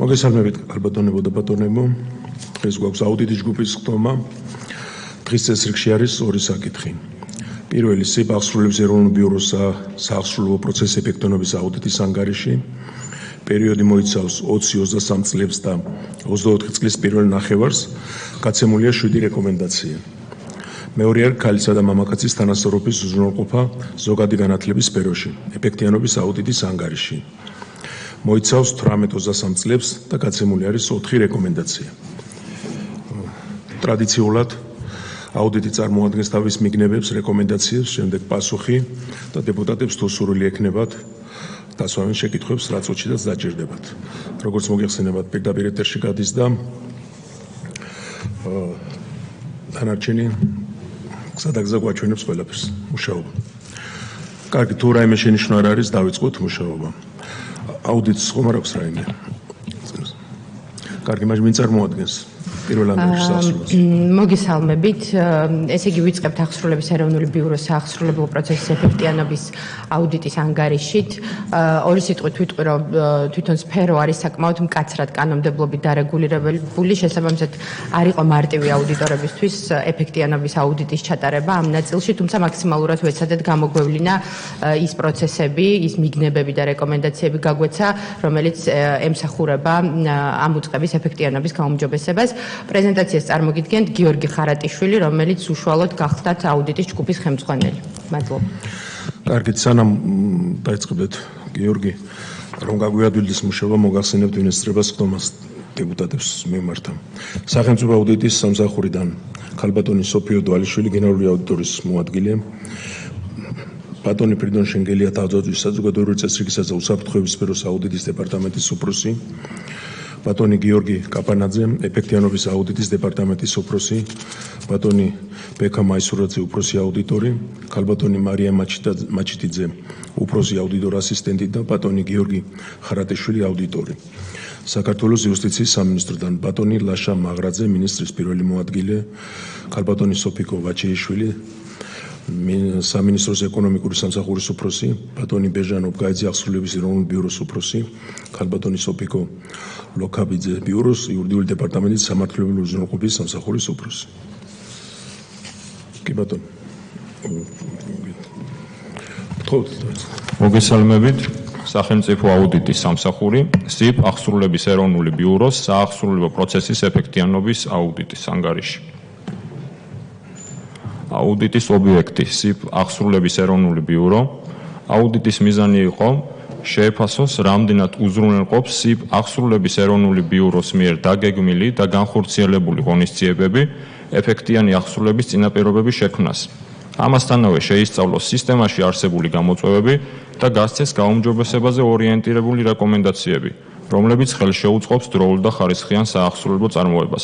მოგესალმებით ალბათონებო და ბატონებო. ეს გვაქვს აუდიტის ჯგუფის ხდომა. დღის წესრიგში არის ორი საკითხი. პირველი სიბ აღსრულების ეროვნულ ბიუროს საახსრულებო პროცესის ეფექტიანობის აუდიტის ანგარიში. პერიოდი მოიცავს 20-23 წლებს და 24 წლის პირველ ნახევარს. გაცემულია 7 რეკომენდაცია. მეორე არის ქალისა და მამაკაცის თანასწორობის უზრუნველყოფა ზოგადი განათლების სფეროში, ეფექტიანობის აუდიტის ანგარიში. მოიცავს 18-23 წლებს და გაცემული არის 4 რეკომენდაცია. ტრადიციულად აუდიტი წარმოადგენს თავის მიგნებებს, რეკომენდაციებს, შემდეგ პასუხი და დეპუტატებს თუ სურვილი ექნებათ დასვამენ შეკითხვებს, რაც უჩიდაც დაჭირდებათ. როგორც მოგეხსენებათ, პირდაპირ ეთერში გადის და დანარჩენი გზადაგზა გვაჩვენებს ყველაფერს მუშაობა. კარგი, თუ რაიმე შენიშვნა არ არის, დავიწყოთ მუშაობა. აუდიტს ხომ არ აქვს რაიმე? კარგი, მაგრამ ვინ წარმოადგენს პირველ ანგარიშის აღსრულებას? მოგესალმებით. ესე იგი ვიწყებთ აღსრულების ეროვნული ბიუროს საახსრულებო პროცესის ეფექტიანობის აუდიტის ანგარიშით. ორი სიტყვით ვიტყვი, რომ თვითონ სფერო არის საკმაოდ მკაცრად კანონმდებლობით დარეგულირებული, შესაბამისად არ იყო მარტივი აუდიტორებისთვის ეფექტიანობის აუდიტის ჩატარება ამ ნაწილში, თუმცა მაქსიმალურად ვეცადეთ გამოგვევლინა ის პროცესები, ის მიგნებები და რეკომენდაციები გაგვეცა, რომელიც ემსახურება ამ უწყების ეფექტიანობის გაუმჯობესებას. პრეზენტაციას წარმოგიდგენთ გიორგი ხარატიშვილი, რომელიც უშუალოდ გახდათ აუდიტის ჯგუფის ხელმძღვანელი. მადლობა. კარგი, სანამ დაიწყებთ გიორგი, რომ გაგვიადვილდეს მუშაობა, მოგახსენებთ ვინ ესწრებას ხდომას დეპუტატებს მიმართა. სახელმწიფო აუდიტის სამსახურიდან ქალბატონი სოფიო დვალიშვილი, გენერალური აუდიტორის მოადგილე, ბატონი ფრიდონ შენგელია, თავდაცვის საზოგადოებრივი წესრიგისა და უსაფრთხოების სფეროს აუდიტის დეპარტამენტის უფროსი, ბატონი გიორგი კაპანაძე, ეფექტიანობის აუდიტის დეპარტამენტის უფროსი, ბატონი ბექა მაისურაძე, უფროსი აუდიტორი, ქალბატონი მარია მაჩიტიძე, უფროსი აუდიტორ ასისტენტი და ბატონი გიორგი ხარატიშვილი, აუდიტორი. საქართველოს იუსტიციის სამინისტროდან ბატონი ლაშა მაღრაძე, მინისტრის პირველი მოადგილე, ქალბატონი სოფიკო ვაჩეიშვილი, სამინისტროს ეკონომიკური სამსახურის უფროსი, ბატონი ბეჟანო ბგაიძე, აღსრულების ეროვნული ბიუროს უფროსი, ქალბატონი სოფიკო ლოქაბიძე, ბიუროს იურიდიული დეპარტამენტის სამართლებრივი უზრუნველყოფის სამსახურის უფროსი. კი ბატონო. მოგესალმებით. სახელმწიფო აუდიტის სამსახური, სიბ აღსრულების ეროვნული ბიუროს საახსრულებო პროცესის ეფექტიანობის აუდიტის ანგარიში. აუდიტის ობიექტი სიბ აღსრულების ეროვნული ბიურო. აუდიტის მიზანი იყო შეეფასოს რამდენად უზრუნველყოფს სიბ აღსრულების ეროვნული ბიუროს მიერ დაგეგმილი და განხორციელებული ღონისძიებები ეფექტიანი აღსრულების წინაპირობების შექმნას. ამასთანავე შეისწავლოს სისტემაში არსებული გამოწვევები და გასცეს გაუმჯობესებაზე ორიენტირებული რეკომენდაციები, რომლებიც ხელშეუწყობს დროულ და ხარისხიან საახსრულებო წარმოებას.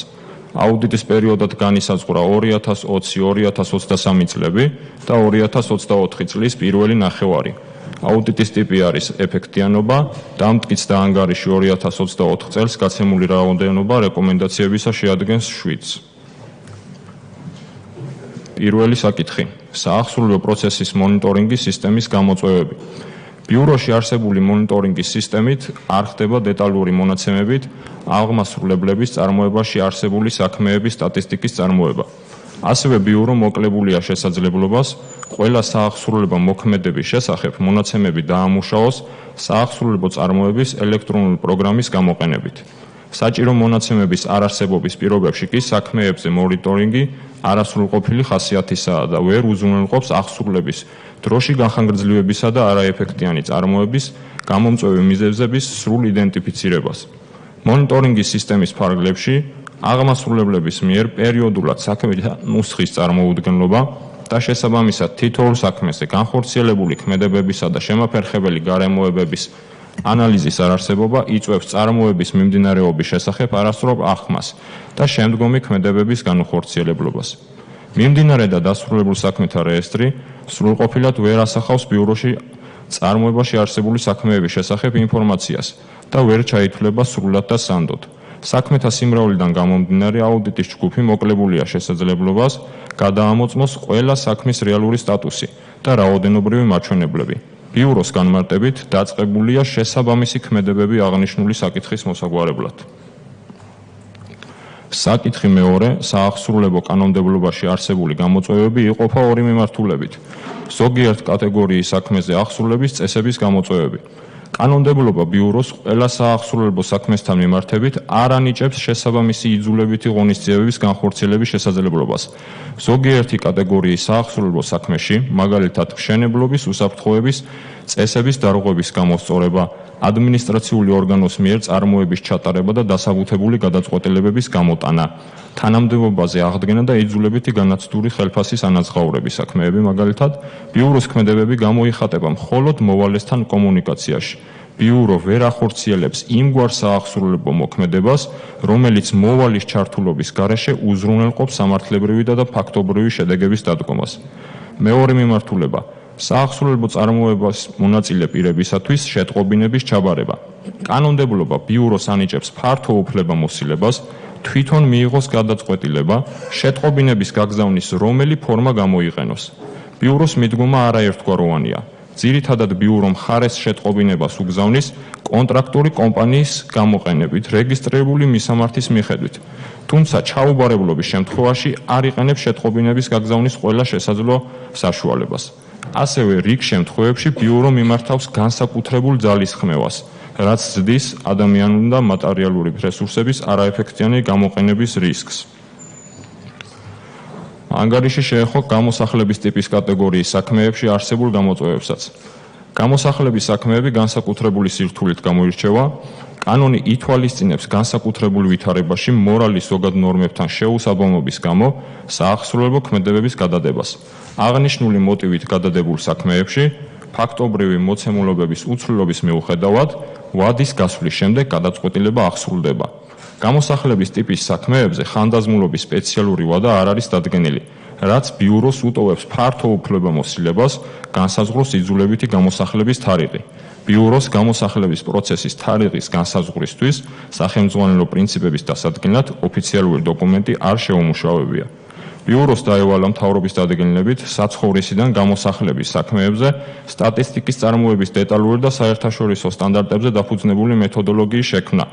აუდიტის პერიოდად განისაზღვრა 2020-2023 წლები და 2024 წლის პირველი ნახევარი. აუდიტის ტიპი არის ეფექტიანობა, დამტკიცდა ანგარიში 2024 წელს გაცემული რაოდენობა რეკომენდაციებისა შეადგენს 7-ს. პირველი საკითხი: საახსრულებო პროცესის მონიტორინგის სისტემის გამოწვევები. ბიუროში არსებული მონიტორინგის სისტემით არ ხდება დეტალური მონაცემებით აღმასრულებლების წარმოებაში არსებული საქმეების სტატისტიკის წარმოება. ასევე ბიურო მოკლებულია შესაძლებლობას ყველა საახსრულებო მოქმედების შესახებ მონაცემები დაამუშავოს საახსრულებო წარმოების ელექტრონული პროგრამის გამოყენებით. საჭირო მონაცემების არარსებობის პირობებში კი საქმეებზე მონიტორინგი არასრულყოფილი ხასიათისაა და ვერ უზრუნველყოფს აღსრულების დროში განხანგრძლივებისა და არაეფექტიანი წარმოების გამომწვევი მიზეზების სრულ იდენტიფიცირებას. მონიტორინგის სისტემის ფარგლებში აღმასრულებლების მიერ პერიოდულად საქმეთა ნუსხის წარმოუდგენლობა და შესაბამისად თითოეულ საქმეზე განხორციელებული ქმედებებისა და შემაფერხებელი გარემოებების ანალიზის არარსებობა იწვევს წარმოების მიმდინარეობის შესახებ არასრულ ახმას და შემდგომი ქმედებების განუხორციელებლობას. მიმდინარე და დასრულებულ საქმეთა რეესტრი სრულყოფილად ვერ ასახავს ბიუროში წარმოებაში არსებული საქმეების შესახებ ინფორმაციას და ვერ ჩაითვლება სრულად და სანდოდ. საქმეთა სიმრავლიდან გამომდინარე აუდიტის ჯგუფი მოკლებულია შესაძლებლობას გადაამოწმოს ყველა საქმის რეალური სტატუსი და რაოდენობრივი მაჩვენებლები. ბიუროს განმარტებით დაწყებულია შესაბამისი ქმედებები აღნიშნული საკითხის მოსაგვარებლად. საკითხი მეორე, საახსრულებო კანონმდებლობაში არსებული გამოწვევები იყოფა ორი მიმართულებით. ზოგიერთ კატეგორიის საქმეზე ახსრულების წესების გამოწვევები. კანონმდებლობა ბიუროს ყველა საახსრულებო საქმესთან მიმართებით არ ანიჭებს შესაბამისი იძულებითი ღონისძიებების განხორციელების შესაძლებლობას. ზოგიერთი კატეგორიის საახსრულებო საქმეში, მაგალითად, მშენებლობის უსაფრთხოების წესების დარღვევის გამოსწორება, ადმინისტრაციული ორგანოს მიერ წარმოების ჩატარება და დასაბუთებული გადაწყვეტილებების გამოტანა, თანამდებობაზე აღდგენა და იძულებითი განაცდური ხელფასის ანაზღაურების საქმეები, მაგალითად, ბიუროს ქმედებები გამოიხატება მხოლოდ მოვალესთან კომუნიკაციაში. ბიურო ვერ ახორციელებს იმგვარ საახსრულებო მოქმედებას, რომელიც მოვალის ჩართულობის გარეშე უზრუნველყოფს სამართლებრივი და ფაქტობრივი შედეგების დადგომას. მეორე მიმართულება საახსრულებო წარმოებას მონაწილე პირებისათვის შეტყობინების ჩაბარება. კანონმდებლობა ბიუროს ანიჭებს ფართო უფლებამოსილებას თვითონ მიიღოს გადაწყვეტილება შეტყობინების გაგზავნის რომელი ფორმა გამოიყენოს. ბიუროს მიდგომა არაერთგვაროვანია. ძირითადად ბიურო მხარეს შეტყობინებას უგზავნის კონტრაქტორი კომპანიის გამოყენებით რეგისტრირებული მისამართის მიხედვით. თუმცა ჩაუბარებლობის შემთხვევაში არ იყენებს შეტყობინების გაგზავნის ყველა შესაძლო საშუალებას. ასევე რიგ შემთხვევებში ბიურო მიმართავს განსაკუთრებულ ძალისხმევას, რაც ზრდის ადამიანური და მატერიალური რესურსების არაეფექტიანი გამოყენების რისკს. ანგარიში შეეხო გამოსახლების ტიპის კატეგორიის საქმეებში არსებულ გამოწვევებსაც. გამოსახლების საქმეები განსაკუთრებული სირთულით გამოირჩევა, კანონი ითვალისწინებს განსაკუთრებულ ვითარებაში მორალის ზოგად ნორმებთან შეუსაბამობის გამო საახსრულებო ქმედებების გადადებას. აღნიშნული მოტივით გადადებულ საქმეებში ფაქტობრივი მოცემულობების უცვლელობის მიუხედავად ვადის გასვლის შემდეგ გადაწყვეტილება ახსრულდება. გამოსახლების ტიპის საქმეებზე ხანდაზმულობის სპეციალური ვადა არ არის დადგენილი, რაც ბიუროს უტოვებს ფართო უფლებამოსილებას განსაზღვროს იძულებითი გამოსახლების თარიღი. ბიუროს გამოსახლების პროცესის თარიღის განსაზღვრისთვის სახელმძღვანელო პრინციპების დასადგენად ოფიციალური დოკუმენტი არ შეუმუშავებია. ბიუროს დაევალა მთავრობის დადგენილებით საცხოვრისიდან გამოსახლების საქმეებზე სტატისტიკის წარმოების დეტალური და საერთაშორისო სტანდარტებზე დაფუძნებული მეთოდოლოგიის შექმნა.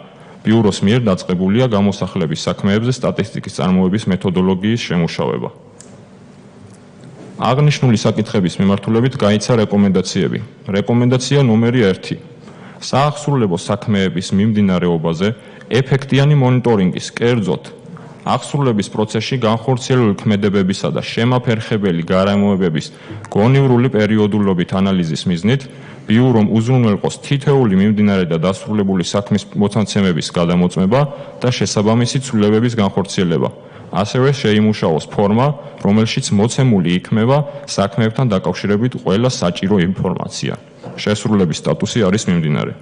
ბიუროს მიერ დაწყებულია გამოსახლების საქმეებზე სტატისტიკის წარმოების მეთოდოლოგიის შემუშავება. აღნიშნული საკითხების მიმართულებით გაიცა რეკომენდაციები. რეკომენდაცია ნომერი 1. საახსრულებო საქმეების მიმდინარეობაზე ეფექტიანი მონიტორინგის, კერძოდ ახსრულების პროცესში განხორციელებული ქმედებებისა და შემაფერხებელი გარემოებების გონივრული პერიოდულობით ანალიზის მიზნით ბიურომ უზრუნველყოს თითოეული მიმდინარე და დასრულებული საქმის მოცემების გადამოწმება და შესაბამისი ცვლილებების განხორციელება. ასევე შეიმუშაოს ფორმა, რომელშიც მოცემული იქნება საქმეებთან დაკავშირებით ყველა საჭირო ინფორმაცია. შესრულების სტატუსი არის მიმდინარე.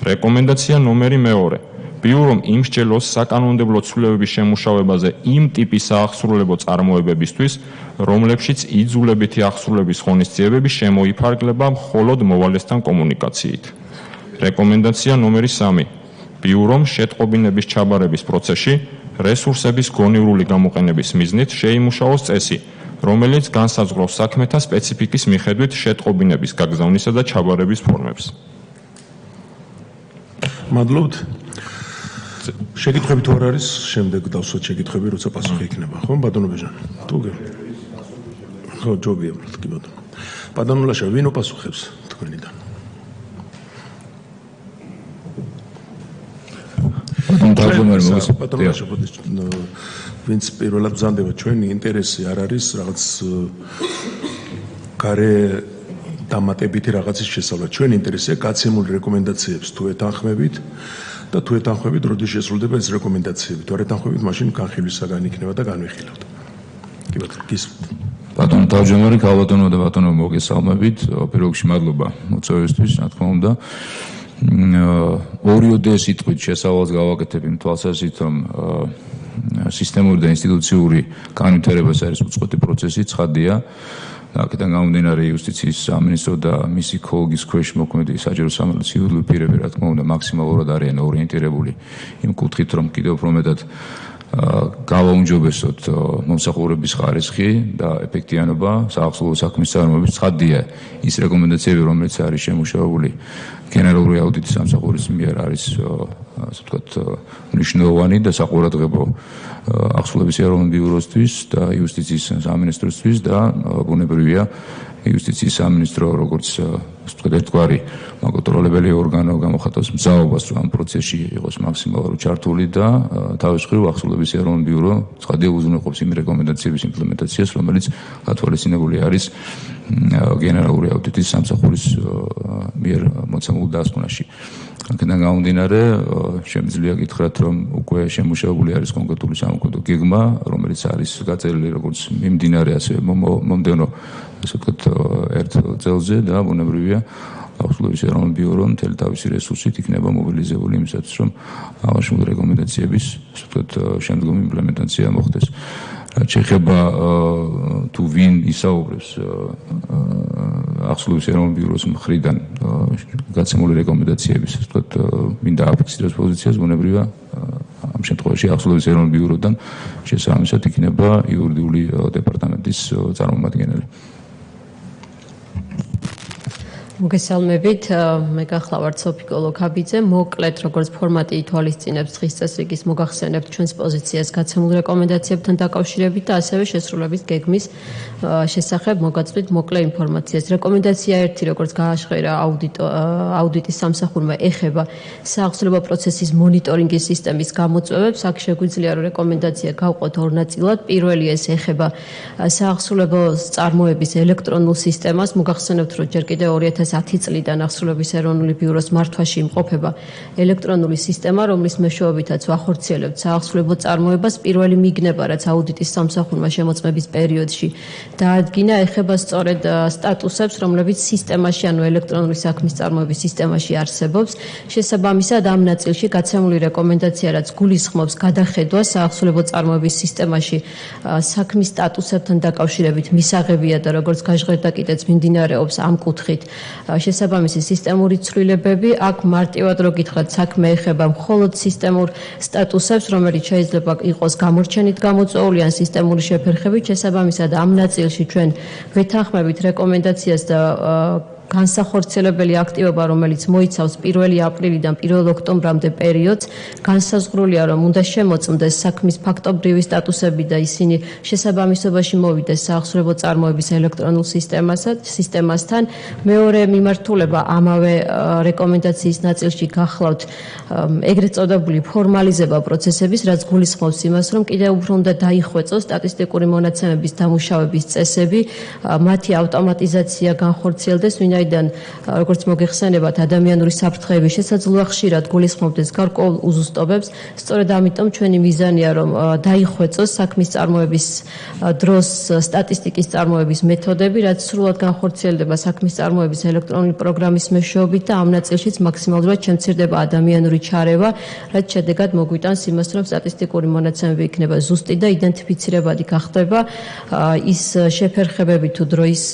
რეკომენდაცია ნომერი 2. ბიურომ იმსჯელოს საკანონმდებლო ცვლილებების შემუშავებაზე იმ ტიპის საახსრულებო წარმოებებისთვის, რომლებშიც იძულებითი ახსრულების ღონისძიებები შემოიფარგლება მხოლოდ მოვალესთან კომუნიკაციით. რეკომენდაცია ნომერი 3. ბიურომ შეტყობინების ჩაბარების პროცესში რესურსების გონივრული გამოყენების მიზნით შეიმუშაოს წესი, რომელიც განსაზღვრავს საქმეთა სპეციფიკის მიხედვით შეტყობინების გაგზავნისა და ჩაბარების ფორმებს. მადლობთ. შეკითხვები თუ არ არის, შემდეგ დავსვათ შეკითხვები, როცა პასუხი იქნება, ხო, ბატონო ბეჟანი? თუ გე. ხო, ჯობია, კი ბატონო. ბატონო ლაშა, ვინ უპასუხებს თქვენიდან? ბატონო ლაშა, ვინც პირველად ბრძანდება, ჩვენი ინტერესი არ არის რაღაც გარე დამატებითი რაღაცის შესწავლა. ჩვენი ინტერესია გაცემული რეკომენდაციებს თუ ეთანხმებით და თუ ეთანხმებით, როდის შესრულდება ეს რეკომენდაციები. თუ არ ეთანხმებით, მაშინ განხილვის საგან იქნება და განვიხილავთ. კი ბატონო, გისმენთ. ბატონო თავმჯდომარე, ქალბატონო და ბატონო მოგესალმებით. პირველ რიგში მადლობა მოწვევისთვის, რა თქმა უნდა. ორიოდე სიტყვით შესავალს გავაკეთებ იმ თვალსაზრისით, რომ სისტემური და ინსტიტუციური განვითარებას არის უწყვეტი პროცესი, ცხადია. აქედან გამომდინარე იუსტიციის სამინისტრო და მისი ქოლგის ქვეშ მოქმედი საჯარო სამართლის პირები, რა თქმა უნდა, მაქსიმალურად არიან ორიენტირებული იმ კუთხით, რომ კიდევ უფრო მეტად გავაუმჯობესოთ მომსახურების ხარისხი და ეფექტიანობა საახსოვრო საქმის წარმოების. ცხადია ის რეკომენდაციები, რომელიც არის შემუშავებული გენერალური აუდიტის სამსახურის მიერ არის ასე ვთქვათ მნიშვნელოვანი და საყურადღებო ახსოვების ეროვნულ ბიუროსთვის და იუსტიციის სამინისტროსთვის და ბუნებრივია იუსტიციის სამინისტრო როგორც ასე ვთქვათ ერთგვარი მაკონტროლებელი ორგანო გამოხატავს მზაობას რომ ამ პროცესში იყოს მაქსიმალურად ჩართული და თავის მხრივ ახსოვების ეროვნულ ბიურო ცხადია უზრუნველყოფს იმ რეკომენდაციების იმპლემენტაციას რომელიც გათვალისწინებული არის გენერალური აუდიტის სამსახურის მიერ მოცემულ დასკვნაში. აქედან გამომდინარე, შემიძლია გითხრათ, რომ უკვე შემუშავებული არის კონკრეტული სამოქმედო გეგმა, რომელიც არის გაწერილი როგორც მიმდინარე, ასევე მომდევნო, ასე ვთქვათ, ერთ წელზე და ბუნებრივია ახსოვების ეროვნულ ბიურო მთელი თავისი რესურსით იქნება მობილიზებული იმისათვის, რომ აღნიშნული რეკომენდაციების, ასე ვთქვათ, შემდგომი იმპლემენტაცია მოხდეს. რაც შეეხება თუ ვინ ისაუბრებს ახსოვების ეროვნულ ბიუროს მხრიდან გაცემული რეკომენდაციების, ასე ვთქვათ, ვინ დააფიქსირებს პოზიციას, ბუნებრივია ამ შემთხვევაში ახსოვების ეროვნულ ბიუროდან შესაბამისად იქნება იურიდიული დეპარტამენტის წარმომადგენელი. მოგესალმებით, მე გახლავართ სოფიკო ლოქაბიძე. მოკლედ, როგორც ფორმატი ითვალისწინებს დღის წესრიგის მოგახსენებთ ჩვენს პოზიციას გაცემულ რეკომენდაციებთან დაკავშირებით და ასევე შესრულების გეგმის შესახებ მოგაწვით მოკლე ინფორმაციას. რეკომენდაცია 1, როგორც გააჟღერა აუდიტის სამსახურმა, ეხება საახსოვებო პროცესის მონიტორინგის სისტემის გამოწვევებს. აქ შეგვიძლია რომ რეკომენდაცია გავყოთ ორ ნაწილად. პირველი ეს ეხება საახსოვებო წარმოების ელექტრონულ სისტემას. მოგახსენებთ, რომ ჯერ კიდევ 2010 წლიდან ახსოვების ეროვნული ბიუროს მართვაში იმყოფება ელექტრონული სისტემა, რომლის მეშვეობითაც ვახორციელებთ საახსოვებო წარმოებას. პირველი მიგნება, რაც აუდიტის სამსახურმა შემოწმების პერიოდში დაადგინა, ეხება სწორედ სტატუსებს, რომლებიც სისტემაში, ანუ ელექტრონული საქმის წარმოების სისტემაში არსებობს. შესაბამისად, ამ ნაწილში გაცემული რეკომენდაცია, რაც გულისხმობს გადახედვას საახსოვებო წარმოების სისტემაში საქმის სტატუსებთან დაკავშირებით მისაღებია და როგორც გაჟღერდა კიდეც მიმდინარეობს ამ კუთხით შესაბამისი სისტემური ცვლილებები. აქ მარტივად რო გითხრათ, საქმე ეხება მხოლოდ სისტემურ სტატუსებს, რომელიც შეიძლება იყოს გამორჩენით გამოწვეული ან სისტემური შეფერხებით. შესაბამისად, ამ ნაწილში ჩვენ ვეთანხმებით რეკომენდაციას და განსახორციელებელი აქტივობა, რომელიც მოიცავს 1 აპრილიდან 1 ოქტომბრამდე პერიოდს, განსაზღვრულია, რომ უნდა შემოწმდეს საქმის ფაქტობრივი სტატუსები და ისინი შესაბამისობაში მოვიდეს საახსოვებო წარმოების ელექტრონულ სისტემასთან. მეორე მიმართულება ამავე რეკომენდაციის ნაწილში გახლავთ ეგრეთ წოდებული ფორმალიზება პროცესების, რაც გულისხმობს იმას, რომ კიდევ უფრო უნდა დაიხვეწოს სტატისტიკური მონაცემების დამუშავების წესები, მათი ავტომატიზაცია განხორციელდეს, ვინაიდან როგორც მოგეხსენებათ, ადამიანური საფრთხეების შესაძლოა ხშირად გულისხმობდეს გარკვეულ უზუსტობებს. სწორედ ამიტომ ჩვენი მიზანია, რომ დაიხვეწოს საქმის წარმოების დროს სტატისტიკის წარმოების მეთოდები, რაც სრულად განხორციელდება საქმის წარმოების ელექტრონული პროგრამის მეშვეობით და ამ ნაწილშიც მაქსიმალურად შემცირდება ადამიანური ჩარევა, რაც შედეგად მოგვიტანს იმას, რომ სტატისტიკური მონაცემები იქნება ზუსტი და იდენტიფიცირებადი გახდება ის შეფერხებები თუ დროის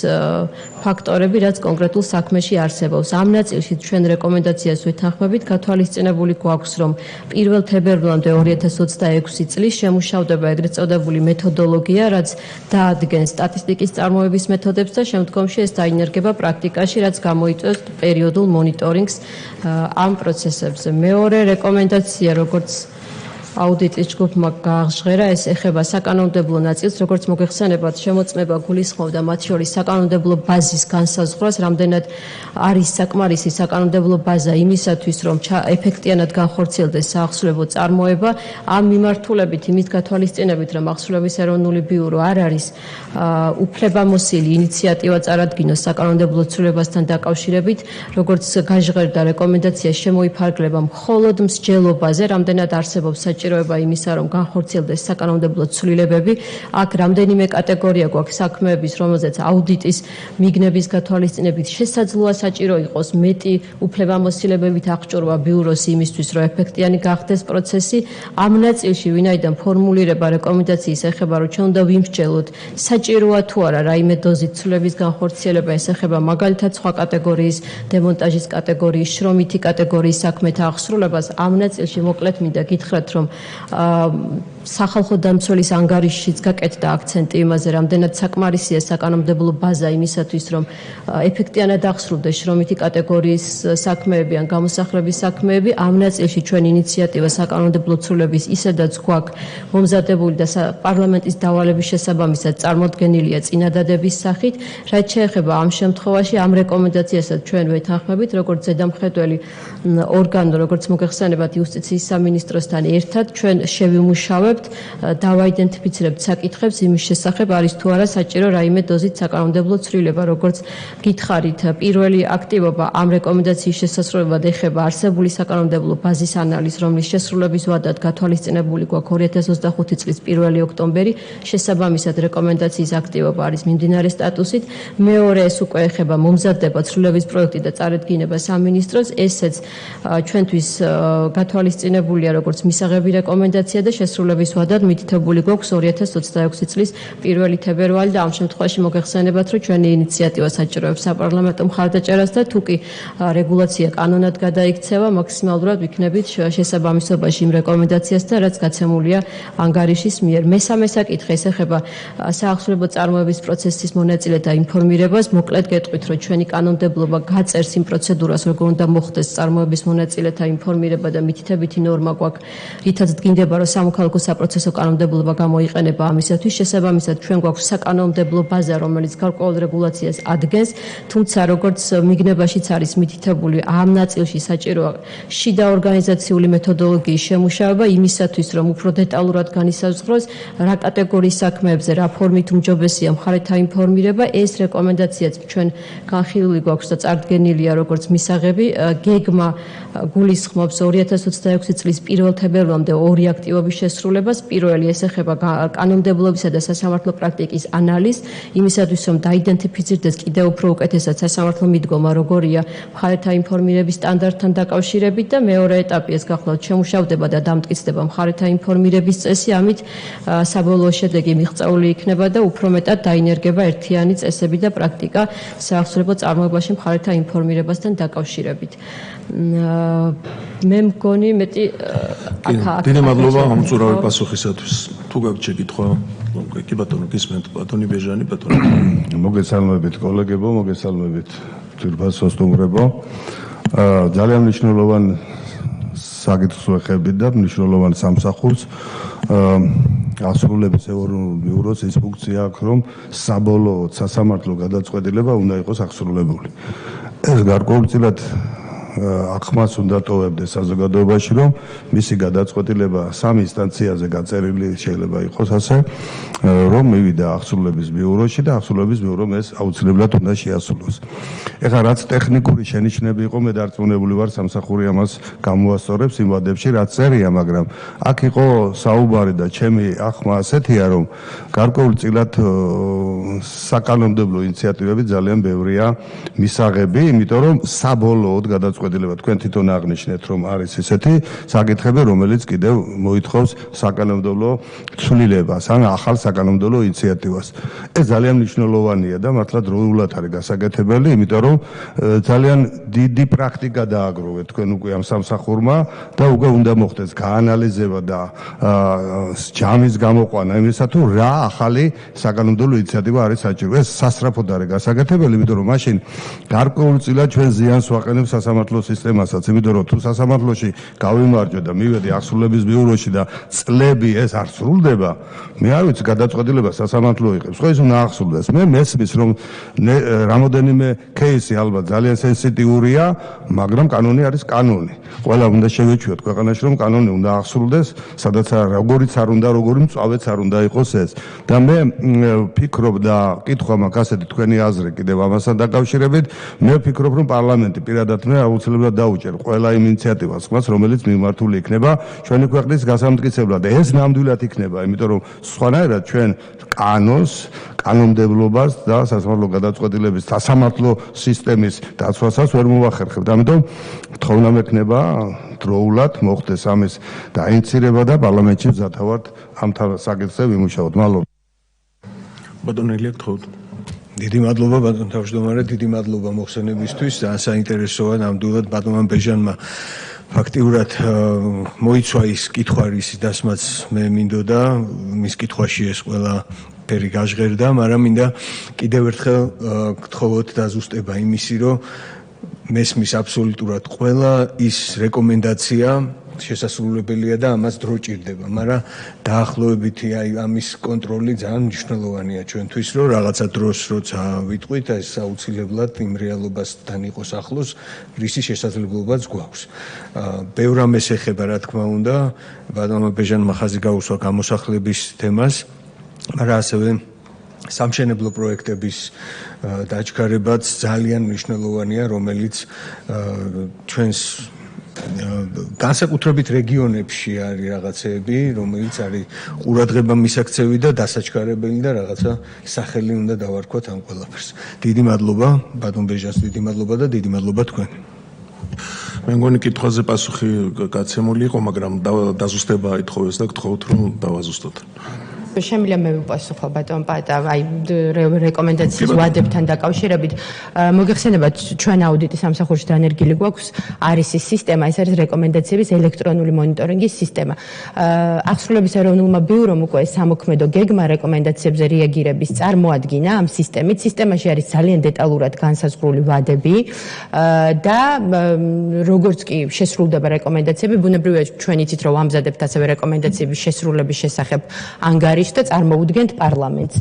ფაქტორები, რაც კონკრეტულ საქმეში არსებობს. ამ ნაწილში ჩვენ რეკომენდაციას ვეთანხმებით, გათვალისწინებული გვაქვს, რომ 1 თებერვლამდე 2026 წლის შემუშავდება ეგრეთ წოდებული მეთოდოლოგია, რაც დაადგენს სტატისტიკის წარმოების მეთოდებს და შემდგომში ეს დაინერგება პრაქტიკაში, რაც გამოიწვევს პერიოდულ მონიტორინგს ამ პროცესებზე. მეორე რეკომენდაცია, როგორც აუდიტის ჯგუფმა გააჟღერა, ეს ეხება საკანონმდებლო ნაწილს, როგორც მოგეხსენებათ, შემოწმება გულისხმობდა მათ შორის საკანონმდებლო ბაზის განსაზღვრას, რამდენად არის საკმარისი საკანონმდებლო ბაზა იმისათვის, რომ ეფექტიანად განხორციელდეს საახსოვებო წარმოება. ამ მიმართულებით იმის გათვალისწინებით, რომ ახსოვების ეროვნული ბიურო არ არის უფლებამოსილი ინიციატივა წარადგინოს საკანონმდებლო ცვლილებასთან დაკავშირებით, როგორც გაჟღერდა რეკომენდაცია შემოიფარგლება მხოლოდ მსჯელობაზე, რამდენად არსებობს საჭიროება იმისა, რომ განხორციელდეს საკანონმდებლო ცვლილებები. აქ რამდენიმე კატეგორია გვაქვს საქმეების, რომელზეც აუდიტის მიგნების გათვალისწინებით შესაძლოა საჭირო იყოს მეტი უფლებამოსილებებით აღჭურვა ბიუროს იმისთვის, რომ ეფექტიანი გახდეს პროცესი. ამ ნაწილში, ვინაიდან ფორმულირება რეკომენდაციის ეხება, რომ ჩვენ უნდა ვიმსჯელოთ, საჭიროა თუ არა რაიმე დოზით ცვლილების განხორციელება, ეს ეხება მაგალითად სხვა კატეგორიის, დემონტაჟის კატეგორიის, შრომითი კატეგორიის საქმეთა აღსრულებას. ამ ნაწილში მოკლედ მინდა გითხრათ, რომ სახალხო დამცველის ანგარიშშიც გაკეთდა აქცენტი იმაზე, რამდენად საკმარისია საკანონმდებლო ბაზა იმისათვის, რომ ეფექტიანად აღსრულდეს შრომითი კატეგორიის საქმეები ან გამოსახლების საქმეები. ამ ნაწილში ჩვენ ინიციატივა საკანონმდებლო ცვლილების ისედაც გვაქვს მომზადებული და პარლამენტის დავალების შესაბამისად წარმოდგენილია წინადადების სახით. რაც შეეხება ამ შემთხვევაში, ამ რეკომენდაციასაც ჩვენ ვეთანხმებით, როგორც ზედამხედველი ორგანო, როგორც მოგეხსენებათ იუსტიციის სამინისტროსთან ერთად, ჩვენ შევიმუშავებთ, დავაიდენტიფიცირებთ საკითხებს იმის შესახებ, არის თუ არა საჭირო რაიმე დოზით საკანონმდებლო ცვლილება. როგორც გითხარით, პირველი აქტივობა ამ რეკომენდაციის შესასრულებლად ეხება არსებული საკანონმდებლო ბაზის ანალიზს, რომლის შესრულების ვადად გათვალისწინებული გვაქვს 2025 წლის 1 ოქტომბერი. შესაბამისად რეკომენდაციის აქტივობა არის მიმდინარე სტატუსით. მეორე ეს უკვე ეხება მომზადდება ცვლილების პროექტი და წარედგინება სამინისტროს. ესეც ჩვენთვის გათვალისწინებულია როგორც მისაღები რეკომენდაცია და შესრულების ვადად მითითებული გვაქვს 2026 წლის 1 თებერვალი და ამ შემთხვევაში მოგეხსენებათ, რომ ჩვენი ინიციატივა საჭიროებს საპარლამენტო მხარდაჭერას და თუ კი რეგულაცია კანონად გადაიქცევა, მაქსიმალურად ვიქნებით შესაბამისობაში იმ რეკომენდაციასთან, რაც გაცემულია ანგარიშის მიერ. მესამე საკითხი ეს ეხება საახსრულებო წარმოების პროცესის მონაწილეთა ინფორმირებას. მოკლედ გეტყვით, რომ ჩვენი კანონმდებლობა გაწერს იმ პროცედურას, როგორ უნდა მოხდეს წარმოების მონაწილეთა ინფორმირება და მითითებითი ნორმა გვაქვს, რითაც დგინდება, რომ სამოქალაქო საპროცესო კანონმდებლობა გამოიყენება ამისათვის. შესაბამისად, ჩვენ გვაქვს საკანონმდებლო ბაზა, რომელიც გარკვეულ რეგულაციას ადგენს, თუმცა როგორც მიგნებაშიც არის მითითებული, ამ ნაწილში საჭიროა შიდა ორგანიზაციული მეთოდოლოგიის შემუშავება იმისათვის, რომ უფრო დეტალურად განისაზღვროს, რა კატეგორიის საქმეებზე, რა ფორმით უმჯობესია მხარეთა ინფორმირება. ეს რეკომენდაციაც ჩვენ განხილული გვაქვს და წარდგენილია როგორც მისაღები. გეგმა გულისხმობს 2026 წლის 1 თებერვალამდე ორი აქტივობის შესრულებას. პირველი ეს ეხება კანონმდებლობისა და სასამართლო პრაქტიკის ანალიზს, იმისათვის, რომ დაიდენტიფიცირდეს კიდევ უფრო უკეთესად სასამართლო მიდგომა, როგორია მხარეთა ინფორმირების სტანდარტთან დაკავშირებით და მეორე ეტაპი ეს გახლავთ შემუშავდება და დამტკიცდება მხარეთა ინფორმირების წესი, ამით საბოლოო შედეგი მიღწეული იქნება და უფრო მეტად დაინერგება ერთიანი წესები და პრაქტიკა საახსრულებო წარმოებაში მხარეთა ინფორმირებასთან დაკავშირებით. მე მგონი მეტი დიდი მადლობა ამ მწურავი პასუხისათვის. თუ გაქვთ შეკითხვა, კი ბატონო, გისმენთ, ბატონი ბეჟანი, ბატონო. მოგესალმებით კოლეგებო, მოგესალმებით ძვირფასო სტუმრებო. ძალიან მნიშვნელოვანი საკითხს ვეხებით და მნიშვნელოვან სამსახურს. ასრულების ეროვნულ ბიუროს ის ფუნქცია აქვს, რომ საბოლოოდ სასამართლო გადაწყვეტილება უნდა იყოს აღსრულებული. ეს გარკვეულწილად ახმას უნდა ტოვებდეს საზოგადოებაში, რომ მისი გადაწყვეტილება სამ ინსტანციაზე გაწერილი შეიძლება იყოს ასე, რომ მივიდა აღსრულების ბიუროში და აღსრულების ბიურომ ეს აუცილებლად უნდა შეასრულოს. ეხლა რაც ტექნიკური შენიშვნები იყო, მე დარწმუნებული ვარ, სამსახური ამას გამოასწორებს იმ ვადებში, რაც წერია, მაგრამ აქ იყო საუბარი და ჩემი ახმა ასეთია, რომ გარკვეულწილად საკანონმდებლო ინიციატივები ძალიან ბევრია მისაღები, იმიტომ რომ საბოლოოდ გადაწყვეტილება თქვენ თვითონ აღნიშნეთ, რომ არის ისეთი საკითხები, რომელიც კიდევ მოითხოვს საკანონმდებლო ცვლილებას ან ახალ საკანონმდებლო ინიციატივას. ეს ძალიან მნიშვნელოვანია და მართლა დროულად არის გასაკეთებელი, იმიტომ რომ ძალიან დიდი პრაქტიკა დააგროვეთ თქვენ უკვე ამ სამსახურმა და უკვე უნდა მოხდეს გაანალიზება და ჯამის გამოყვანა იმისა თუ რა ახალი საკანონმდებლო ინიციატივა არის საჭირო. ეს სასწრაფოდ არის გასაკეთებელი, იმიტომ რომ მაშინ გარკვეულწილად ჩვენ ზიანს ვაყენებთ სასამართლო სისტემასაც, იმიტომ რომ თუ სასამართლოში გავიმარჯვე და მივედი აღსრულების ბიუროში და წლები ეს არ სრულდება, მე არ ვიცი გადაწყვეტილება სასამართლო იღებს. ხო, ის უნდა აღსრულდეს. მე მესმის რომ რამოდენიმე кейსი ალბათ ძალიან სენსიტიურია, მაგრამ კანონი არის კანონი. ყველა უნდა შევეჩვიოთ ქვეყანაში, რომ კანონი უნდა აღსრულდეს, სადაც როგორიც არ უნდა, როგორი მწვავეც არ უნდა იყოს ეს. და მე ვფიქრობ და კითხვა მაქვს ასეთი თქვენი აზრი კიდევ ამასთან დაკავშირებით, მე ვფიქრობ, რომ პარლამენტი პირადად მე აუცილებლად დაუჭერ ყველა იმ ინიციატივას, რომელიც მიმართული იქნება ჩვენი ქვეყნის გასამტკიცებლად. ეს ნამდვილად იქნება, იმიტომ რომ სხვანაირად ჩვენ კანონს, კანონმდებლობას და სასამართლო გადაწყვეტილების სასამართლო სისტემის დაცვასაც ვერ მოვახერხებთ. ამიტომ თხოვნა მექნება დროულად მოხდეს ამის დაინიცირება და პარლამენტში მზადავართ ამ საკითხზე ვიმუშაოთ. მადლობა. ბატონო ელია გთხოვთ. დიდი მადლობა ბატონ თავმჯდომარე, დიდი მადლობა მოხსენებისთვის და საინტერესოა ნამდვილად ბატონმა ბეჟანმა ფაქტიურად მოიცვა ის კითხვა, რის დასმაც მე მინდოდა, მის კითხვაში ეს ყველა ფერი გაჟღერდა, მაგრამ მინდა კიდევ ერთხელ გთხოვოთ დაზუსტება იმისი, რომ მესმის აბსოლუტურად ყველა ის რეკომენდაცია შესასრულებელია და ამას დრო ჭირდება, მაგრამ დაახლოებითი ამის კონტროლი ძალიან მნიშვნელოვანია ჩვენთვის, რომ რაღაცა დროს როცა ვიტყვით, ეს აუცილებლად იმ რეალობასთან იყოს ახლოს, რისი შესაძლებლობაც გვაქვს. ბევრ ამას ეხება, რა თქმა უნდა, ბატონმა ბეჟანმა ხაზი გაუსვა გამოსახლების თემას, მაგრამ ასევე სამშენებლო პროექტების დაჩქარებაც ძალიან მნიშვნელოვანია, რომელიც ჩვენს განსაკუთრებით რეგიონებში არის რაღაცეები, რომელიც არის ყურადღება მისაქცევი და დასაჩქარებელი და რაღაცა სახელი უნდა დავარქვათ ამ ყველაფერს. დიდი მადლობა ბატონ ბეჟანს, დიდი მადლობა და დიდი მადლობა თქვენ. მე მგონი კითხვაზე პასუხი გაცემული იყო, მაგრამ დაზუსტება ითხოვეს და გთხოვთ რომ დავაზუსტოთ. შემიძლია მე ვიპასუხო ბატონ პატა, აი რეკომენდაციის ვადებთან დაკავშირებით. მოგეხსენებათ, ჩვენ აუდიტის სამსახურში დანერგილი გვაქვს არის ის სისტემა, ეს არის რეკომენდაციების ელექტრონული მონიტორინგის სისტემა. აღსრულების ეროვნულმა ბიურომ უკვე სამოქმედო გეგმა რეკომენდაციებზე რეაგირების წარმოადგინა ამ სისტემით. სისტემაში არის ძალიან დეტალურად განსაზღვრული ვადები და როგორც კი შესრულდება რეკომენდაციები, ბუნებრივია ჩვენ იცით, რომ ამზადებთ ასევე რეკომენდაციების შესრულების შესახებ ანგარიშს და წარმოუდგენთ პარლამენტს.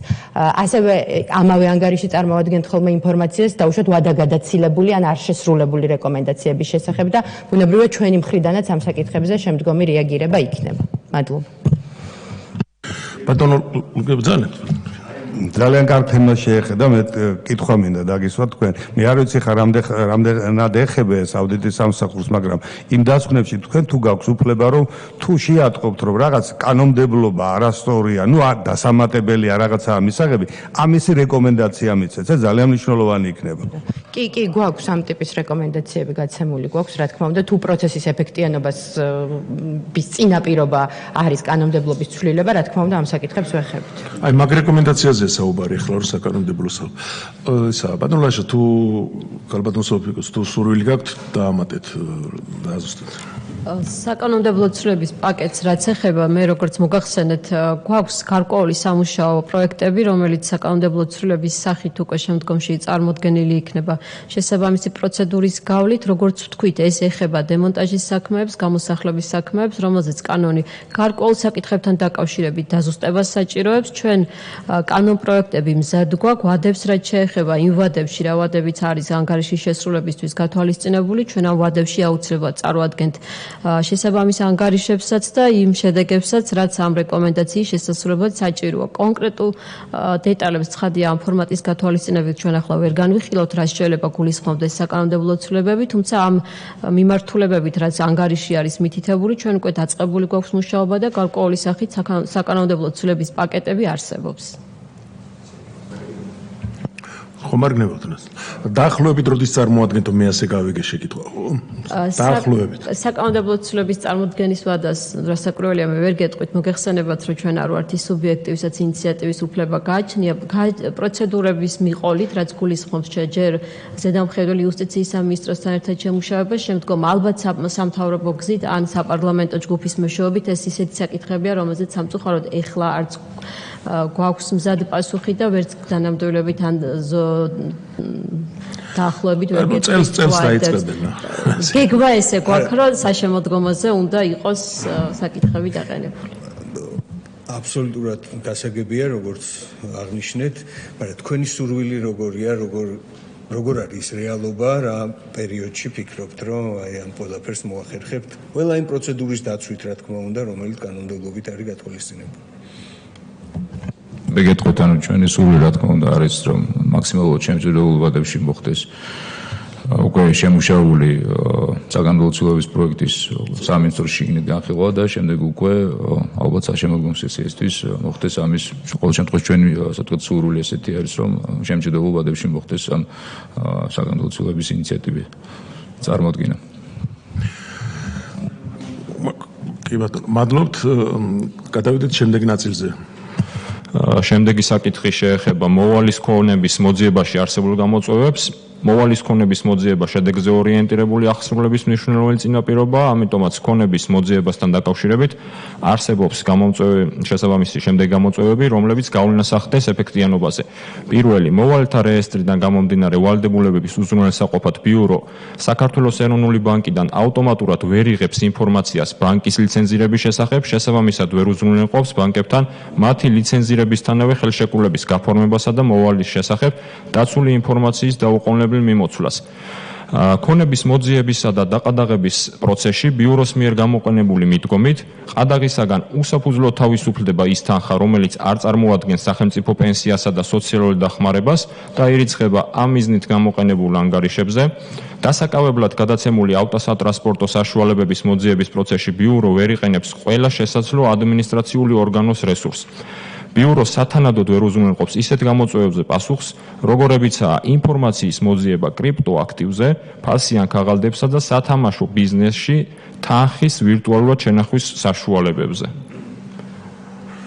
ასევე ამავე ანგარიში წარმოადგენთ ხოლმე ინფორმაციას დაუშვათ ვადაგადაცილებული ან არ შესრულებული რეკომენდაციების შესახებ და ბუნებრივია ჩვენი მხრიდანაც ამ საკითხებზე შემდგომი რეაგირება იქნება. მადლობა. ბატონო გებძანეთ. ძალიან კარგ თემას შეეხება, მე კითხვა მინდა დაგისვა თქვენ. მე არ ვიცი ხარ რამდენად ეხება ეს აუდიტის სამსახურს, მაგრამ იმ დასკვნებში თქვენ თუ გაქვს უფლება, რომ თუ შეატყობთ, რომ რაღაც კანონმდებლობა არასწორია, ნუ დასამატებელია რაღაცა მისაღები, ამისი რეკომენდაცია მიცეთ, ეს ძალიან მნიშვნელოვანი იქნება. კი, გვაქვს ამ ტიპის რეკომენდაციები გაცემული გვაქვს, რა თქმა უნდა, თუ პროცესის ეფექტიანობას bis წინაპირობა არის კანონმდებლობის ცვლილება, რა თქმა უნდა, ამ საკითხებს ვეხებით. აი, მაგ რეკომენდაციაზე საუბარი ახლა რო საკანონმდებლოსა. ისა, ბატონ ლაშა, თუ გალბატონ სოფიკოს, თუ სურვილი გაქვთ, დაამატეთ, დააზუსტეთ. საკანონმდებლო ცვლილების პაკეტს რაც ეხება, მე როგორც მოგახსენეთ, გვაქვს გარკვეული სამუშაო პროექტები, რომელიც საკანონმდებლო ცვლილების სახით უკვე შემდგომში წარმოდგენილი იქნება შესაბამისი პროცედურის გავლით, როგორც ვთქვით, ეს ეხება დემონტაჟის საქმეებს, გამოსახლების საქმეებს, რომელზეც კანონი გარკვეულ საკითხებთან დაკავშირებით დაზუსტებას საჭიროებს. ჩვენ კანონპროექტები მზად გვაქვს, ვადებს რაც შეეხება იმ ვადებში, რა ვადებიც არის ანგარიშის შესრულებისთვის გათვალისწინებული, ჩვენ ამ ვადებში აუცილებლად წარვადგენთ შესაბამის ანგარიშებსაც და იმ შედეგებსაც, რაც ამ რეკომენდაციის შესასრულებლად საჭიროა. კონკრეტულ დეტალებს ცხადია ამ ფორმატის გათვალისწინებით ჩვენ ახლა ვერ განვიხილავთ, რაც შეიძლება გულისხმობდეს საკანონმდებლო ცვლილებები, თუმცა ამ მიმართულებებით, რაც ანგარიში არის მითითებული, ჩვენ უკვე დაწყებული გვაქვს მუშაობა და გარკვეული სახით საკანონმდებლო ცვლილების პაკეტები არსებობს. ხომ არ გნებოდნას. დაახლოებით როდის წარმოადგენთ, მე ასე გავიგე შეკითხვა, ხო? დაახლოებით. საკანონმდებლო ცვლილების წარმოდგენის ვადას რასაკურველია მე ვერ გეტყვით, მოგეხსენებათ, რომ ჩვენ არ ვართ ის სუბიექტი, ვისაც ინიციატივის უფლება გააჩნია პროცედურების მიყოლით, რაც გულისხმობს ჯერ ზედამხედველი იუსტიციის სამინისტროსთან ერთად შემუშავებას, შემდგომ ალბათ სამთავრობო გზით ან საპარლამენტო ჯგუფის მეშვეობით ეს ისეთი საკითხებია, რომელზეც სამწუხაროდ ეხლა არც გვაქვს მზად პასუხი და ვერც თანამდებობით ან დაახლოებით ვერ გეტყვით. წელს დაიწყებენ. გეგმა ესე გვაქვს, რომ საშემოდგომოზე უნდა იყოს საკითხები დაყენებული. აბსოლუტურად გასაგებია, როგორც აღნიშნეთ, მაგრამ თქვენი სურვილი როგორია, როგორ არის რეალობა, რა პერიოდში ფიქრობთ, რომ აი ამ ყველაფერს მოახერხებთ? ყველა იმ პროცედურის დაცვით, რა თქმა უნდა, რომელიც კანონმდებლობით არის გათვალისწინებული. მე გეტყვით, ანუ ჩვენი სურვილი რა თქმა უნდა არის, რომ მაქსიმალურად შემჭირებულ ვადებში მოხდეს უკვე შემუშავებული საკანონმდებლო ცვლილების პროექტის სამინისტროს შიგნით განხილვა და შემდეგ უკვე ალბათ საშემოდგომო სესიისთვის მოხდეს ამის ყოველ შემთხვევაში ჩვენი ასე ვთქვათ სურვილი ესეთი არის, რომ შემჭირებულ ვადებში მოხდეს ამ საკანონმდებლო ცვლილების ინიციატივის წარმოადგინა. კი ბატონო, მადლობთ. გადავიდეთ შემდეგ ნაწილზე. შემდეგი საკითხი შეეხება მოვალის ქონების მოძიებაში არსებულ გამოწვევებს. მოვალის ქონების მოძიება შედეგზე ორიენტირებული აღსრულების მნიშვნელოვანი წინაპირობაა, ამიტომაც ქონების მოძიებასთან დაკავშირებით არსებობს შესაბამისი შემდეგი გამოწვევები, რომლებიც გავლენას ახდენს ეფექტიანობაზე. პირველი, მოვალეთა რეესტრიდან გამომდინარე ვალდებულებების უზრუნველსაყოფად ბიურო საქართველოს ეროვნული ბანკიდან ავტომატურად ვერ იღებს ინფორმაციას ბანკის ლიცენზირების შესახებ, შესაბამისად ვერ უზრუნველყოფს ბანკებთან მათი ლიცენზირებისთანავე ხელშეკრულების გაფორმებასა და მოვალის შესახებ დაცული ინფორმაციის დაუყოვნებელ მიმოცვლას. ქონების მოძიებისა და დაყადაღების პროცესში ბიუროს მიერ გამოყენებული მიდგომით ყადაღისაგან უსაფუძვლოდ თავისუფლდება ის თანხა, რომელიც არ წარმოადგენს სახელმწიფო პენსიასა და სოციალურ დახმარებას და ირიცხება ამ მიზნით გამოყენებულ ანგარიშებზე. დასაკავებლად გადაცემული ავტოსატრანსპორტო საშუალებების მოძიების პროცესში ბიურო ვერ იყენებს ყველა შესაძლო ადმინისტრაციული ორგანოს რესურსს. ბიურო სათანადოდ ვერ უზრუნველყოფს ისეთ გამოწვევებზე პასუხს, როგორებიცაა ინფორმაციის მოძიება კრიპტოაქტივზე, ფასიან ქაღალდებსა და სათამაშო ბიზნესში თანხის ვირტუალურად შენახვის საშუალებებზე.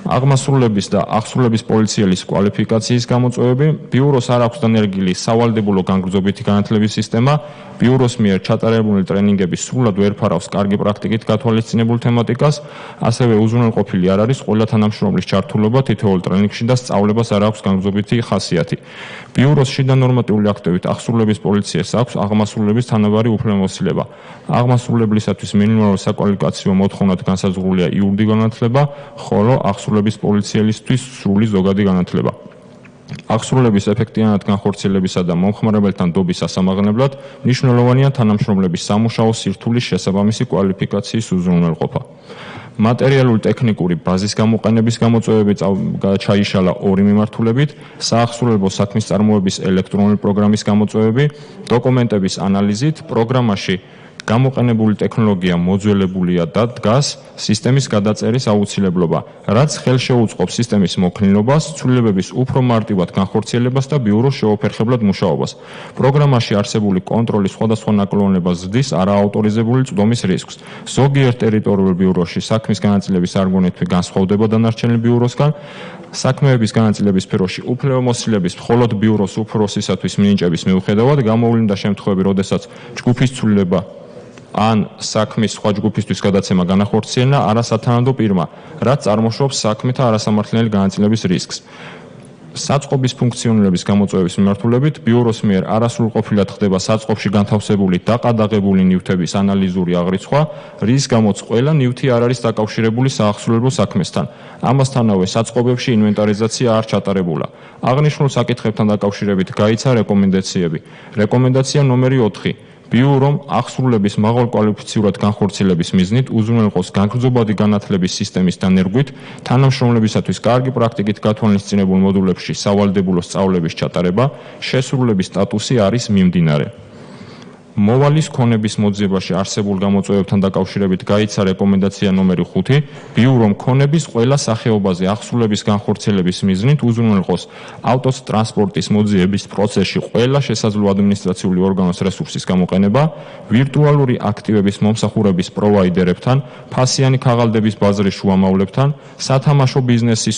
აღმასრულების და აღსრულების პოლიციელის კვალიფიკაციის გამოწვევები. ბიუროს არ აქვს დანერგილი სავალდებულო განგრძობითი განათლების სისტემა. ბიუროს მიერ ჩატარებული ტრენინგები სრულად ვერ ფარავს კარგი პრაქტიკით გათვალისწინებულ თემატიკას, ასევე უზრუნველყოფილი არ არის ყველა თანამშრომლის ჩართულობა თითოეულ ტრენინგში და სწავლებას არ აქვს განგრძობითი ხასიათი. ბიუროს შიდა ნორმატიული აქტებით აღსრულების პოლიციას აქვს აღმასრულების თანაბარი უფლებამოსილება. აღმასრულებლისათვის მინიმალური საკვალიფიკაციო მოთხოვნად განსაზღვრულია იურიდიული განათლება, ხოლო აღსრულების პოლიციელისთვის სრული ზოგადი განათლება. აღსრულების ეფექტიანად განხორციელებისა და მომხმარებელთან დობის ასამაღლებლად მნიშვნელოვანია თანამშრომლების სამუშაო სირთულის შესაბამისი კვალიფიკაციის უზრუნველყოფა. მატერიალური ტექნიკური ბაზის გამოყენების გამოწვევები ჩაიშალა ორი მიმართულებით: საახსრულებო საქმის წარმოების ელექტრონული პროგრამის გამოწვევები, დოკუმენტების ანალიზით, პროგრამაში გამოყენებული ტექნოლოგია მოძველებულია და დგას სისტემის გადაწერის აუცილებლობა, რაც ხელშეუწყობს სისტემის მოქნილობას, ცვლილებების უფრო მარტივად განხორციელებას და ბიუროს შეუფერხებლად მუშაობას. პროგრამაში არსებული კონტროლი სხვადასხვა ნაკლონებას ზრდის არაავტორიზებული წვდომის რისკს. ზოგიერთ ტერიტორიულ ბიუროში საქმის განაწილების არგონითი განსხვავდება დანარჩენი ბიუროსგან. საქმეების განაწილების სფეროში უფლებამოსილების მხოლოდ ბიუროს უფროსისათვის მინიჭების მიუხედავად გამოვლინდა შემთხვევები, როდესაც ჯგუფის ცვლილება ან საქმის სხვა ჯგუფისთვის გადაცემა განახორციელა არასათანადო პირმა, რაც წარმოშობს საქმეთა არასამართლიანი განაწილების რისკს. საწყობის ფუნქციონირების გამოწვევების მიმართულებით ბიუროს მიერ არასრულყოფილად ხდება საწყობში განთავსებული დაყადაღებული ნივთების ანალიზური აღრიცხვა, რის გამოც ყველა ნივთი არ არის დაკავშირებული საახსრულებო საქმესთან. ამასთანავე საწყობებში ინვენტარიზაცია არ ჩატარებულა. აღნიშნულ საკითხებთან დაკავშირებით გაიცა რეკომენდაციები. რეკომენდაცია ნომერი 4. ბიურომ აღსრულების მაღალკვალიფიციურად განხორციელების მიზნით უზრუნველყოს განგრძობადი განათლების სისტემის დანერგვით, თანამშრომლებისათვის კარგი პრაქტიკით გათვალისწინებულ მოდულებში სავალდებულო სწავლების ჩატარება, შესრულების სტატუსი არის მიმდინარე. მოვალის ქონების მოძიებაში არსებულ გამოწვევებთან დაკავშირებით გაიცა რეკომენდაცია ნომერი 5. ბიურომ ქონების ყველა სახეობაზე აღსრულების განხორციელების მიზნით უზრუნველყოს ავტოტრანსპორტის მოძიების პროცესში ყველა შესაძლო ადმინისტრაციული ორგანოს რესურსის გამოყენება, ვირტუალური აქტივების მომსახურების პროვაიდერებთან, ფასიანი ქაღალდების ბაზრის შუამავლებთან, სათამაშო ბიზნესის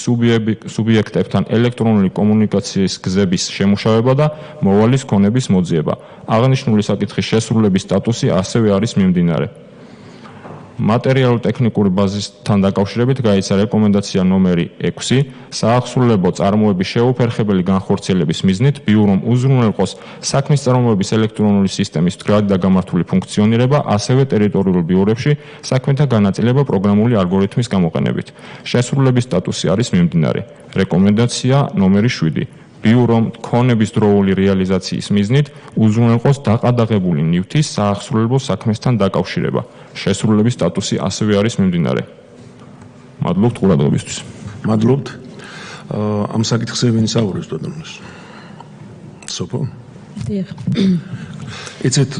სუბიექტებთან ელექტრონული კომუნიკაციის გზების შემუშავება და მოვალის ქონების მოძიება. აღნიშნული საკითხის შესრულების სტატუსი ასევე არის მიმდინარე. მატერიალურ-ტექნიკური ბაზისთან დაკავშირებით გაიცა რეკომენდაცია ნომერი 6. საახსრულებო წარმოების შეუფერხებელი განხორციელების მიზნით ბიურომ უზრუნველყოს საქმის წარმოების ელექტრონული სისტემის მდგრადი და გამართული ფუნქციონირება, ასევე ტერიტორიულ ბიურებში საქმეთა განაწილება პროგრამული ალგორითმის გამოყენებით. შესრულების სტატუსი არის მიმდინარე. რეკომენდაცია ნომერი 7. ბიურომ ქონების დროული რეალიზაციის მიზნით უზრუნველყოს დაყადაღებული ნივთის საახსრულებო საქმესთან დაკავშირება. შესრულების სტატუსი ასევე არის მიმდინარე. მადლობთ ყურადღებისთვის. მადლობთ. ამ საკითხზე ვინ საუბრობს ბატონო? სოფო? დიახ. იცით,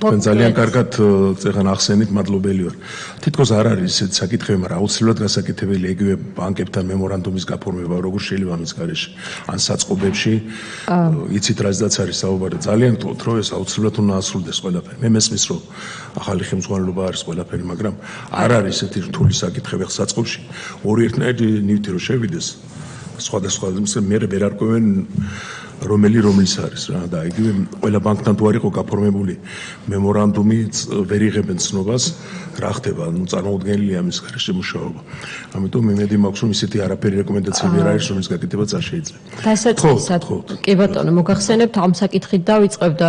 თქვენ ძალიან კარგად წეგან ახსენით, მადლობელი ვარ. თითქოს არ არის ესეთ საკითხები, მაგრამ აუცილებლად გასაკეთებელი იგივე ბანკებთან მემორანდუმის გაფორმება, როგორ შეიძლება ამის გარეშე, ან საწყობებში. იცით, რაზედაც არის საუბარი, ძალიან თქოთ, რომ ეს აუცილებლად უნდა ასრულდეს ყველაფერი. მე მესმის, რომ ახალი ხელმძღვანელობა არის ყველაფერი, მაგრამ არ არის ესეთი რთული საკითხები საწყობში. ორი ერთნაირი ნივთი რო შევიდეს, სხვადასხვა მე ვერ არკვევენ რომლის არის რა და იგივე ყველა ბანკთან თუ არ იყო გაფორმებული მემორანდუმი ვერ იღებენ ცნობას რა ხდება ნუ წარმოუდგენელია მის გარშე მუშაობა ამიტომ იმედი მაქვს რომ ისეთი არაფერი რეკომენდაციები არ არის რომელიც გაკეთება არ შეიძლება დასაწყისად კი ბატონო მოგახსენებთ ამ საკითხით დავიწყებ და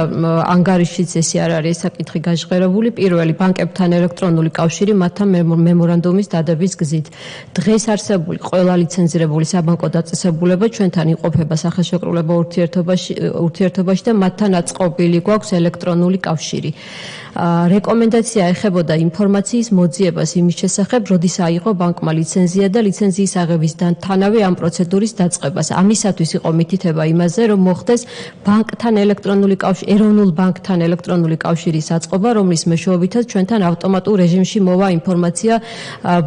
ანგარიშიც ესე არ არის საკითხი გაჟღერებული პირველი ბანკებთან ელექტრონული კავშირი მათთან მემორანდუმის დადების გზით დღეს არსებული ყველა ლიცენზირებული საბანკო დაწესებულება ჩვენთან იყოფება სახელშეკრულებო ურთიერთობაში და მათთან აწყობილი გვაქვს ელექტრონული კავშირი რეკომენდაცია ეხებოდა ინფორმაციის მოძიებას იმის შესახებ, როდის აიღო ბანკმა ლიცენზია და ლიცენზიის აღებისთანავე ამ პროცედურის დაწყებას. ამისათვის იყო მითითება იმაზე, რომ მოხდეს ბანკთან ელექტრონული კავშირი, ეროვნულ ბანკთან ელექტრონული კავშირის აწყობა, რომლის მეშვეობითაც ჩვენთან ავტომატურ რეჟიმში მოვა ინფორმაცია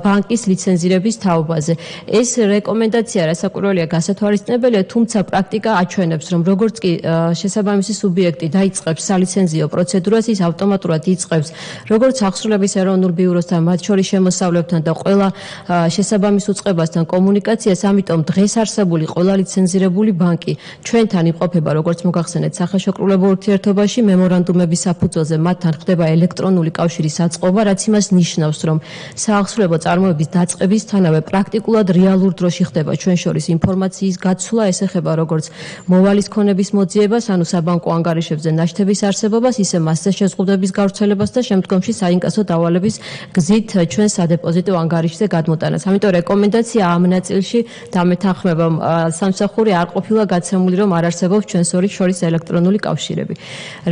ბანკის ლიცენზირების თაობაზე. ეს რეკომენდაცია რასაკვირველია გასათვალისწინებელია, თუმცა პრაქტიკა აჩვენებს, რომ როგორც კი შესაბამისი სუბიექტი დაიწყებს სალიცენზიო პროცედურას, ის ავტომატურად იწყებს როგორც ახსრულების ეროვნულ ბიუროსთან, მათ შორის შემოსავლებთან და ყველა შესაბამის უწყებასთან კომუნიკაციას, ამიტომ დღეს არსებული ყველა ლიცენზირებული ბანკი ჩვენთან იმყოფება, როგორც მოგახსენეთ, სახელშეკრულებო ურთიერთობაში, მემორანდუმების საფუძველზე მათთან ხდება ელექტრონული კავშირის აწყობა, რაც იმას ნიშნავს, რომ საახსრულებო წარმოების დაწყებისთანავე პრაქტიკულად რეალურ დროში ხდება ჩვენ შორის ინფორმაციის გაცვლა, ეს ეხება როგორც მოვალის ქონების მოძიებას, ანუ საბანკო ანგარიშებზე ნაშთების არსებობას, ისე მასზე შეზღუდვების გავრცელებას და შემდგომში საინკასო დავალების გზით ჩვენ სადეპოზიტო ანგარიშზე გადმოტანას. ამიტომ რეკომენდაცია ამ ნაწილში დამეთანხმება სამსახური არ ყოფილა გაცემული, რომ არ არსებობს ჩვენ შორის ელექტრონული კავშირები.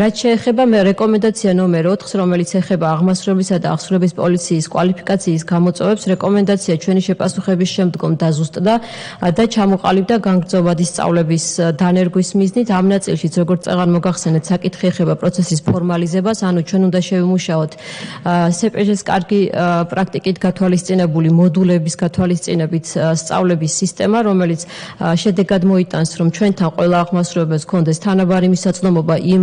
რაც შეეხება რეკომენდაცია ნომერ 4-ს, რომელიც ეხება აღმასრულებისა და ახსრულების პოლიციის კვალიფიკაციის გამოწვევებს, რეკომენდაცია ჩვენი შეპასუხების შემდგომ დაზუსტდა და ჩამოყალიბდა განგრძობადი სწავლების დანერგვის მიზნით. ამ ნაწილშიც, როგორც წეგან მოგახსენეთ, საკითხი ეხება პროცესის ფორმალიზებას, ანუ ჩვენ უნდა შევიმუშაოთ სპჟ-ს კარგი პრაქტიკით გათვალისწინებული მოდულების გათვალისწინებით სწავლების სისტემა, რომელიც შედეგად მოიტანს, რომ ჩვენთან ყველა აღმასრულებელს ჰქონდეს თანაბარი მისაწვდომობა იმ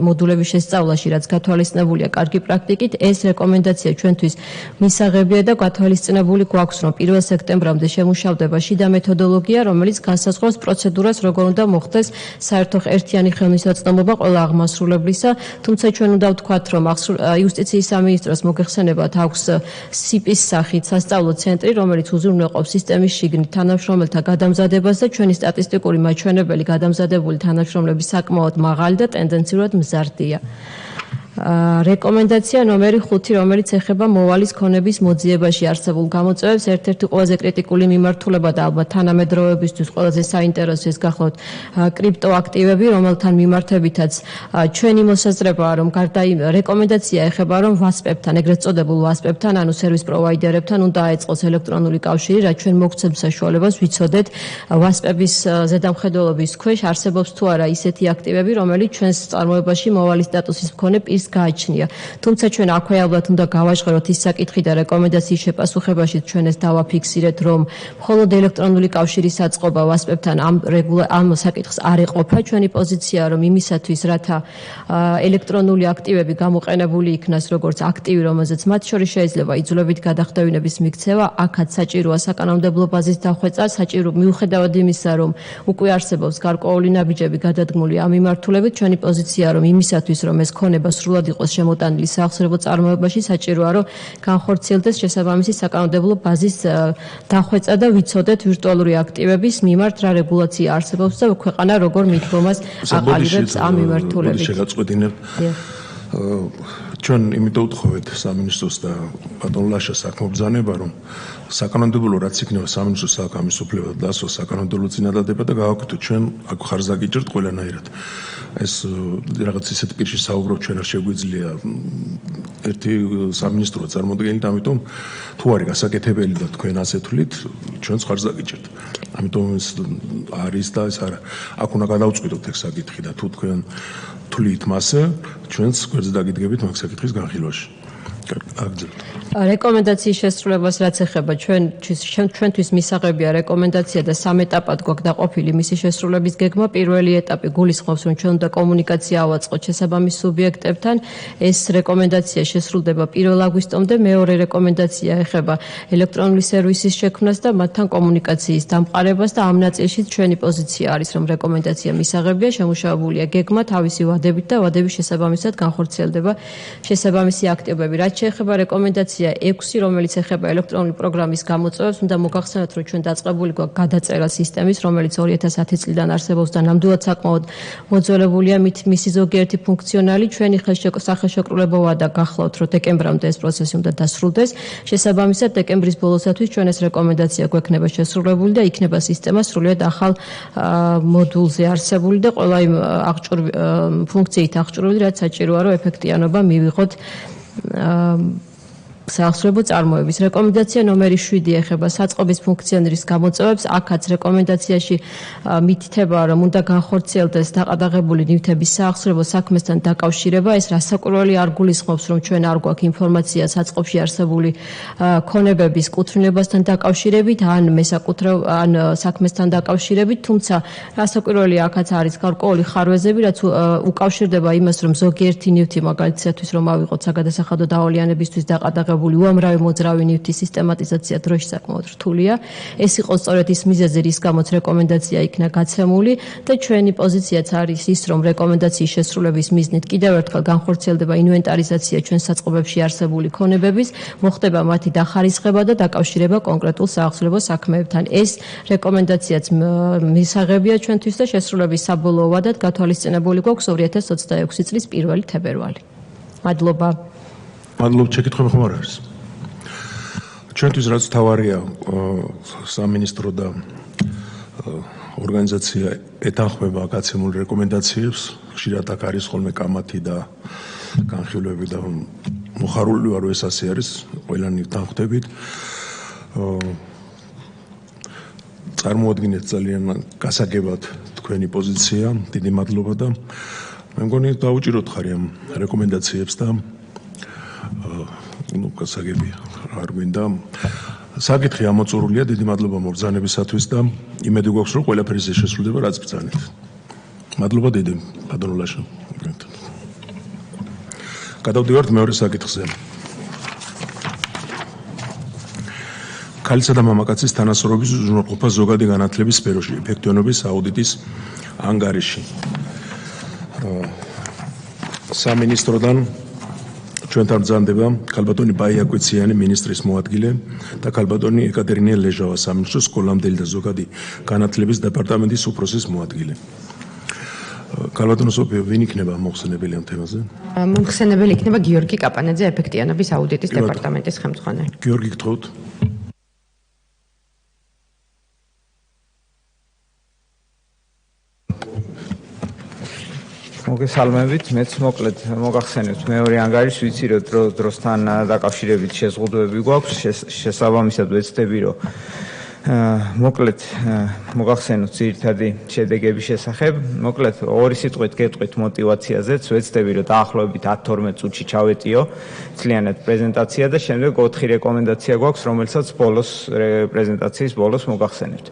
მოდულების შესწავლაში, რაც გათვალისწინებულია კარგი პრაქტიკით. ეს რეკომენდაცია ჩვენთვის მისაღებია და გათვალისწინებული გვაქვს, რომ 1 სექტემბრამდე შემუშავდება შიდა მეთოდოლოგია, რომელიც განსაზღვრავს პროცედურას, როგორ უნდა მოხდეს საერთო ერთიანი ხელმისაწვდომობა ყველა აღმასრულებლისა, თუმცა ჩვენ უნდა ვთქვათ, რომ იუსტიციის სამინისტროს მოგეხსენებათ აქვს სიპის სახით სასწავლო ცენტრი, რომელიც უზრუნველყოფს სისტემის შიგნით თანამშრომელთა გადამზადებას და ჩვენი სტატისტიკური მაჩვენებელი გადამზადებული თანამშრომლების საკმაოდ მაღალი და ტენდენციურად მზარდია. რეკომენდაცია ნომერი 5, რომელიც ეხება მოვალის ქონების მოძიებაში არსებულ გამოწვევებს, ერთ-ერთი ყველაზე კრიტიკული მიმართულება და ალბათ თანამედროვეებისთვის ყველაზე საინტერესო ეს გახლავთ კრიპტოაქტივები, რომელთან მიმართებითაც ჩვენი მოსაზრებაა, რომ გარდა იმ რეკომენდაცია ეხება, რომ ვასპებთან, ეგრეთ წოდებულ ვასპებთან, ანუ სერვის პროვაიდერებთან უნდა აეწყოს ელექტრონული კავშირი, რაც ჩვენ მოგცემს საშუალებას ვიცოდეთ ვასპების ზედამხედველობის ქვეშ არსებობს თუ არა ისეთი აქტივები, რომელიც ჩვენს წარმოებაში მოვალის სტატუსის მქონე პირს გააჩნია. თუმცა ჩვენ აქვე ალბათ უნდა გავაჟღეროთ ის საკითხი და რეკომენდაციის შეპასუხებაში ჩვენ ეს დავაფიქსირეთ, რომ მხოლოდ ელექტრონული კავშირის აწყობა ვასპებთან ამ საკითხს არ ეყოფა. ჩვენი პოზიციაა, რომ იმისათვის, რათა ელექტრონული აქტივები გამოყენებული იქნას როგორც აქტივი, რომელზეც მათ შორის შეიძლება იძულებით გადახდევინების მიქცევა, აქაც საჭიროა საკანონმდებლო ბაზის დახვეწა, საჭირო მიუხედავად იმისა, რომ უკვე არსებობს გარკვეული ნაბიჯები გადადგმული ამ მიმართულებით, ჩვენი პოზიციაა, რომ იმისათვის, რომ ეს ქონება სრულად იყოს შემოტანილი საახსრებო წარმოებაში, საჭიროა, რომ განხორციელდეს შესაბამისი საკანონმდებლო ბაზის დახვეწა და ვიცოდეთ ვირტუალური აქტივების მიმართ რა რეგულაცია არსებობს და ქვეყანა როგორ მიდგომას აყალიბებს ამ მიმართულებით. შეგაწყვეტინებთ. ჩვენ იმიტომ ვთხოვეთ სამინისტროს და ბატონ ლაშას აქ მობრძანება, რომ საკანონმდებლო რაც იქნება სამინისტროს აქ ამის უფლება დასვას საკანონმდებლო წინადადება და გავაკეთოთ ჩვენ აქ ხარს დაგიჭერთ ყველანაირად. ეს რაღაც ისეთ პირში საუბრობ ჩვენ არ შეგვიძლია ერთი სამინისტრო წარმოადგენლით, ამიტომ თუ არის გასაკეთებელი და თქვენ ასე თვლით, ჩვენ ხარს დაგიჭერთ. ამიტომ ეს არის და ეს არა. აქ უნდა გადავწყვიტოთ ეს საკითხი და თუ თქვენ თვლით მასე, ჩვენც გვერდზე დაგიდგებით მაგ საკითხის განხილვაში. აგრძელებთ. რეკომენდაციის შესრულებას რაც ეხება ჩვენთვის მისაღებია რეკომენდაცია და სამ ეტაპად გვაქვს დაყოფილი მისი შესრულების გეგმა. პირველი ეტაპი გულისხმობს, რომ ჩვენ უნდა კომუნიკაცია ავაწყოთ შესაბამის სუბიექტებთან. ეს რეკომენდაცია შესრულდება 1 აგვისტომდე. მეორე რეკომენდაცია ეხება ელექტრონული სერვისის შექმნას და მათთან კომუნიკაციის დამყარებას და ამ ნაწილშიც ჩვენი პოზიცია არის, რომ რეკომენდაცია მისაღებია, შემუშავებულია გეგმა თავისი ვადებით და ვადების შესაბამისად განხორციელდება შესაბამისი აქტივობები. რაც შეეხება რეკომენდაცია 6, რომელიც ეხება ელექტრონული პროგრამის გამოწვევებს, უნდა მოგახსენოთ, რომ ჩვენ დაწყებული გვაქვს გადაწერა სისტემის, რომელიც 2010 წლიდან არსებობს და ნამდვილად საკმაოდ მოძველებულია მისი ზოგიერთი ფუნქციონალი. ჩვენი სახელშეკრულება ვადა გახლავთ, რომ დეკემბრამდე ეს პროცესი უნდა დასრულდეს. შესაბამისად, დეკემბრის ბოლოსათვის ჩვენ ეს რეკომენდაცია გვექნება შესრულებული და იქნება სისტემა სრულიად ახალ მოდულზე არსებული და ყველა იმ ფუნქციით აღჭურვილი, რაც საჭიროა, რომ ეფექტიანობა მივიღოთ საახსრებო წარმოების. რეკომენდაცია ნომერი 7 ეხება საწყობის ფუნქციონერის გამოწვევებს. აქაც რეკომენდაციაში მითითება, რომ უნდა განხორციელდეს დაყადაღებული ნივთების საახსრებო საქმესთან დაკავშირება. ეს რასაკვირველი არ გულისხმობს, რომ ჩვენ არ გვაქვს ინფორმაცია საწყობში არსებული ქონებების კუთვნილებასთან დაკავშირებით ან ან საქმესთან დაკავშირებით, თუმცა რასაკვირველი აქაც არის გარკვეული ხარვეზები, რაც უკავშირდება იმას, რომ ზოგიერთი ნივთი მაგალითისთვის რომ ავიღოთ საგადასახადო დავალიანებისთვის დაყადაღებული უამრავი მოძრავი ნივთის სისტემატიზაცია დროში საკმაოდ რთულია. ეს იყო სწორედ ის მიზეზი, რის გამოც რეკომენდაცია იქნა გაცემული და ჩვენი პოზიციაც არის ის, რომ რეკომენდაციის შესრულების მიზნით კიდევ ერთხელ განხორციელდება ინვენტარიზაცია ჩვენ საწყობებში არსებული ქონებების, მოხდება მათი დახარისხება და დაკავშირება კონკრეტულ საახსრებო საქმეებთან. ეს რეკომენდაციაც მისაღებია ჩვენთვის და შესრულების საბოლოო ვადად გათვალისწინებული გვაქვს 2026 წლის 1 თებერვალი. მადლობა. მადლობთ, შეკითხვები ხომ არ არის? ჩვენთვის რაც თავარია სამინისტრო და ორგანიზაცია ეთანხმება გაცემულ რეკომენდაციებს, ხშირად აქ არის ხოლმე კამათი და განხილვები და მოხარული ვარ, ეს ასე არის, ყველანი თანხმდებით. წარმოადგინეთ ძალიან გასაგებად თქვენი პოზიცია, დიდი მადლობა და მე მგონი დაუჭიროთ ხარი ამ რეკომენდაციებს და გასაგები არ გვინდა. საკითხი ამოწურულია, დიდი მადლობა მობრძანებისათვის და იმედი გვაქვს, რომ ყველაფერი შესრულდება, რაც ბრძანეთ. მადლობა დიდი, ბატონო ლაშა. გადავდივართ მეორე საკითხზე. ქალისა და მამაკაცის თანასწორობის უზრუნველყოფა ზოგადი განათლების სფეროში, ეფექტიანობის აუდიტის ანგარიში. სამინისტროდან ჩვენთან ბრძანდება ქალბატონი ბაია კვიციანი, მინისტრის მოადგილე და ქალბატონი ეკატერინე ლეჟავა, სამინისტროს სკოლამდელი და ზოგადი განათლების დეპარტამენტის უფროსის მოადგილე. ქალბატონო სოფია, ვინ იქნება მოხსენებელი ამ თემაზე? მოხსენებელი იქნება გიორგი კაპანაძე, ეფექტიანობის აუდიტის დეპარტამენტის ხელმძღვანელი. გიორგი, გთხოვთ. მოგესალმებით, მეც მოკლედ მოგახსენებთ მეორე ანგარიშს, ვიცი რომ დროსთან დაკავშირებით შეზღუდვები გვაქვს, შესაბამისად ვეცდები რომ მოკლედ მოგახსენოთ ძირითადი შედეგების შესახებ. მოკლედ ორი სიტყვით გეტყვით мотивაციაზეც, ვეცდები რომ დაახლოებით 10-12 წუთში ჩავეტიო ძალიანად პრეზენტაცია და შემდეგ 4 რეკომენდაცია გვაქვს, რომელსაც ბოლოს პრეზენტაციის ბოლოს მოგახსენებთ.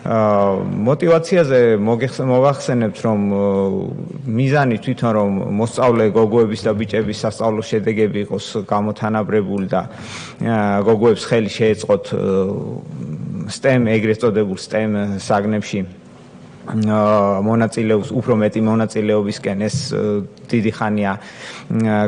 мотивაციაზე მოგახსენებთ, რომ მიზანი თვითონ რომ მოსწავლე გოგოების და ბიჭების სასწავლო შედეგები იყოს გამოთანაბრებული და გოგოებს ხელი შეეწყოთ STEM, ეგრეთ წოდებულ STEM საგნებში მონაწილეობს, უფრო მეტი მონაწილეობისკენ ეს დიდი ხანია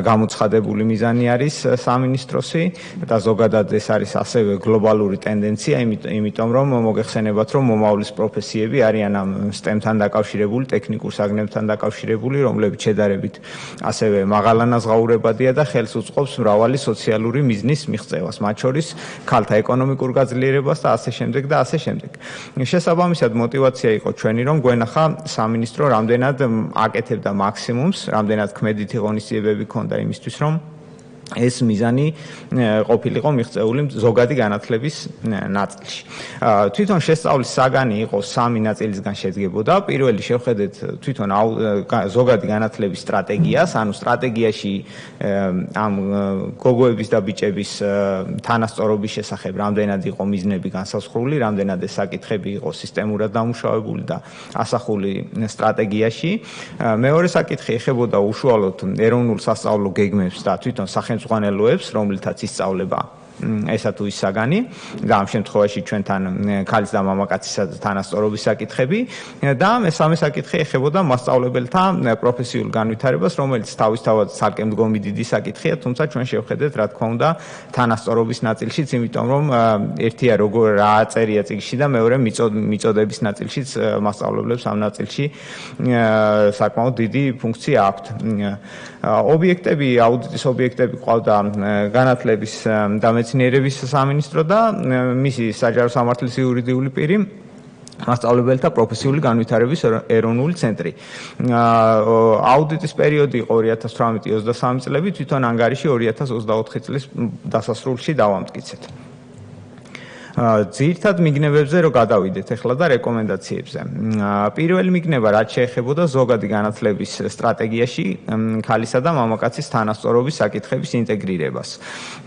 გამოცხადებული მიზანი არის სამინისტროსი და ზოგადად ეს არის ასევე გლობალური ტენდენცია, იმიტომ რომ მოგეხსენებათ, რომ მომავლის პროფესიები არიან ამ STEM-თან დაკავშირებული, ტექნიკურ საგნებთან დაკავშირებული, რომლებიც შედარებით ასევე მაღალანაზღაურებადია და ხელს უწყობს მრავალი სოციალური მიზნის მიღწევას, მათ შორის ქალთა ეკონომიკურ გაძლიერებას და ასე შემდეგ და ასე შემდეგ. შესაბამისად мотивация იყო ჩვენი, რომ გვენახა სამინისტრო რამდენად აკეთებდა მაქსიმუმს, რამდენად ქმედითი ღონისძიებები ქონდა იმისთვის, რომ ეს მიზანი ყოფილიყო მიღწეული ზოგადი განათლების ნაწილში. თვითონ შესწავლის საგანი იყო 3 ნაწილისგან შედგებოდა. პირველი შევხედეთ თვითონ ზოგადი განათლების სტრატეგიას, ანუ სტრატეგიაში ამ გოგოების და ბიჭების თანასწორობის შესახებ რამდენად იყო მიზნები განსაზღვრული, რამდენად ეს საკითხები იყო სისტემურად დამუშავებული და ასახული სტრატეგიაში. მეორე საკითხი ეხებოდა უშუალოდ ეროვნულ სასწავლო გეგმებს და თვითონ სახელმძღვანელოებს, რომლითაც ისწავლება ესა თუ ის საგანი და ამ შემთხვევაში ჩვენთან ქალის და მამაკაცის თანასწორობის საკითხები და მესამე საკითხი ეხებოდა მასწავლებელთა პროფესიულ განვითარებას, რომელიც თავისთავად სარკემდგომი დიდი საკითხია, თუმცა ჩვენ შევხედეთ, რა თქმა უნდა, თანასწორობის ნაწილშიც, იმიტომ რომ ერთია როგორ რა წერია წიგნში და მეორე მიწოდების ნაწილშიც მასწავლებლებს ამ ნაწილში საკმაოდ დიდი ფუნქცია აქვთ. ობიექტები, აუდიტის ობიექტები ყავდა განათლების და მეცნიერების სამინისტრო და მისი საჯარო სამართლის იურიდიული პირი მასწავლებელთა პროფესიული განვითარების ეროვნული ცენტრი. აუდიტის პერიოდი იყო 2018-23 წლები, თვითონ ანგარიში 2024 წლის დასასრულში დავამტკიცეთ. ძირითად მიგნებებზე რო გადავიდეთ ახლა და რეკომენდაციებზე. პირველი მიგნება რაც შეეხებოდა ზოგადი განათლების სტრატეგიაში ქალისა და მამაკაცის თანასწორობის საკითხების ინტეგრირებას.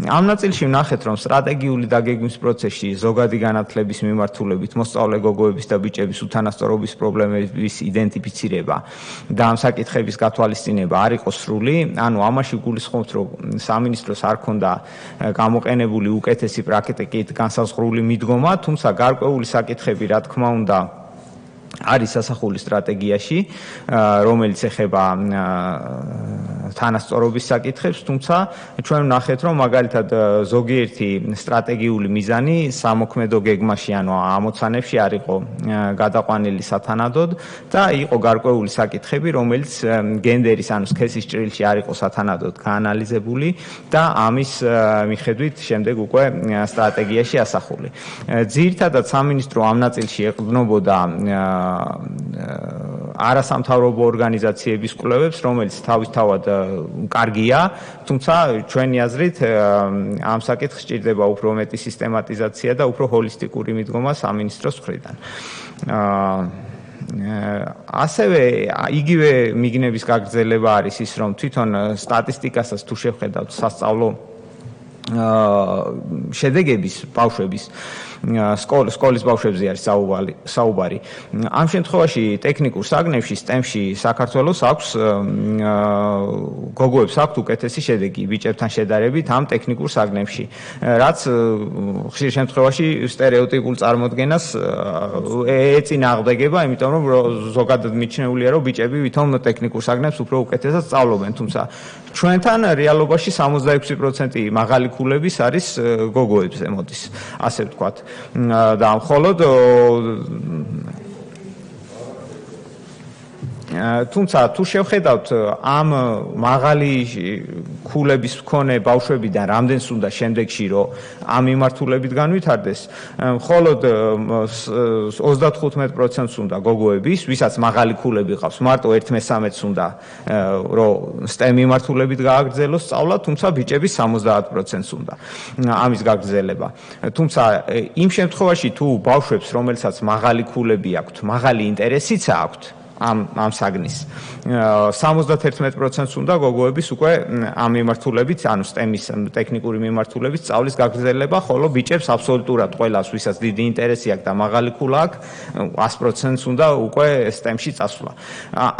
ამ ნაწილში ვნახეთ, რომ სტრატეგიული დაგეგმვის პროცესში ზოგადი განათლების მიმართულებით მოსწავლე გოგოების და ბიჭების უთანასწორობის პრობლემების იდენტიფიცირება და ამ საკითხების გათვალისწინება არ იყო სრული, ანუ ამაში გულისხმობთ, რომ სამინისტროს არ ქონდა გამოყენებული უკეთესი პრაქტიკით განსაზღვრული მიდგომა, თუმცა გარკვეული საკითხები, რა თქმა უნდა, არის ასახული სტრატეგიაში, რომელიც ეხება თანასწორობის საკითხებს, თუმცა ჩვენ ვნახეთ, რომ მაგალითად ზოგიერთი სტრატეგიული მიზანი სამოქმედო გეგმაში, ანუ ამოცანებში არ იყო გადაყვანილი სათანადოდ და იყო გარკვეული საკითხები, რომელიც გენდერის, ანუ სქესის ჭრილში არ იყო სათანადოდ გაანალიზებული და ამის მიხედვით შემდეგ უკვე სტრატეგიაში ასახული. ძირითადად სამინისტრო ამ ნაწილში ეყრდნობოდა არასამთავრობო ორგანიზაციების კვლევებს, რომელიც თავისთავად კარგია, თუმცა ჩვენი აზრით ამ საკითხს სჭირდება უფრო მეტი სისტემატიზაცია და უფრო ჰოლისტიკური მიდგომა სამინისტროს მხრიდან. ასევე იგივე მიგნების გაგრძელება არის ის, რომ თვითონ სტატისტიკასაც თუ შევხედავთ სასწავლო შედეგების ბავშვების სკოლის ბავშვებზე არის საუბარი. ამ შემთხვევაში ტექნიკურ საგნებში, STEM-ში საქართველოს აქვს გოგოებს აქვთ უკეთესი შედეგი ბიჭებთან შედარებით ამ ტექნიკურ საგნებში, რაც ხშირ შემთხვევაში სტერეოტიპულ წარმოდგენას ეწინააღმდეგება, იმიტომ რომ ზოგადად მიჩნეულია, რომ ბიჭები ვითომ ტექნიკურ საგნებს უფრო უკეთესად სწავლობენ, თუმცა ჩვენთან რეალობაში 66% მაღალი ქულების არის გოგოებზე მოდის, ასე ვთქვათ. და მხოლოდ თუმცა თუ შევხედავთ ამ მაღალი ქულების მქონე ბავშვებიდან რამდენს უნდა შემდეგში რომ ამ მიმართულებით განვითარდეს, მხოლოდ 35%-ს უნდა გოგოების, ვისაც მაღალი ქულები ყავს, მარტო 1/13-ს უნდა რომ STEM მიმართულებით გააგრძელოს სწავლა, თუმცა ბიჭების 70%-ს უნდა ამის გაგრძელება. თუმცა იმ შემთხვევაში თუ ბავშვებს, რომელსაც მაღალი ქულები აქვთ, მაღალი ინტერესიც აქვთ ამ საგნის 71%-ს უნდა გოგოების უკვე ამ მიმართულებით, ანუ STEM-ის ტექნიკური მიმართულებით სწავლის გაგრძელება, ხოლო ბიჭებს აბსოლუტურად ყველას, ვისაც დიდი ინტერესი აქვს და მაღალი ქულა აქვს, 100%-ს უნდა უკვე STEM-ში წასვლა.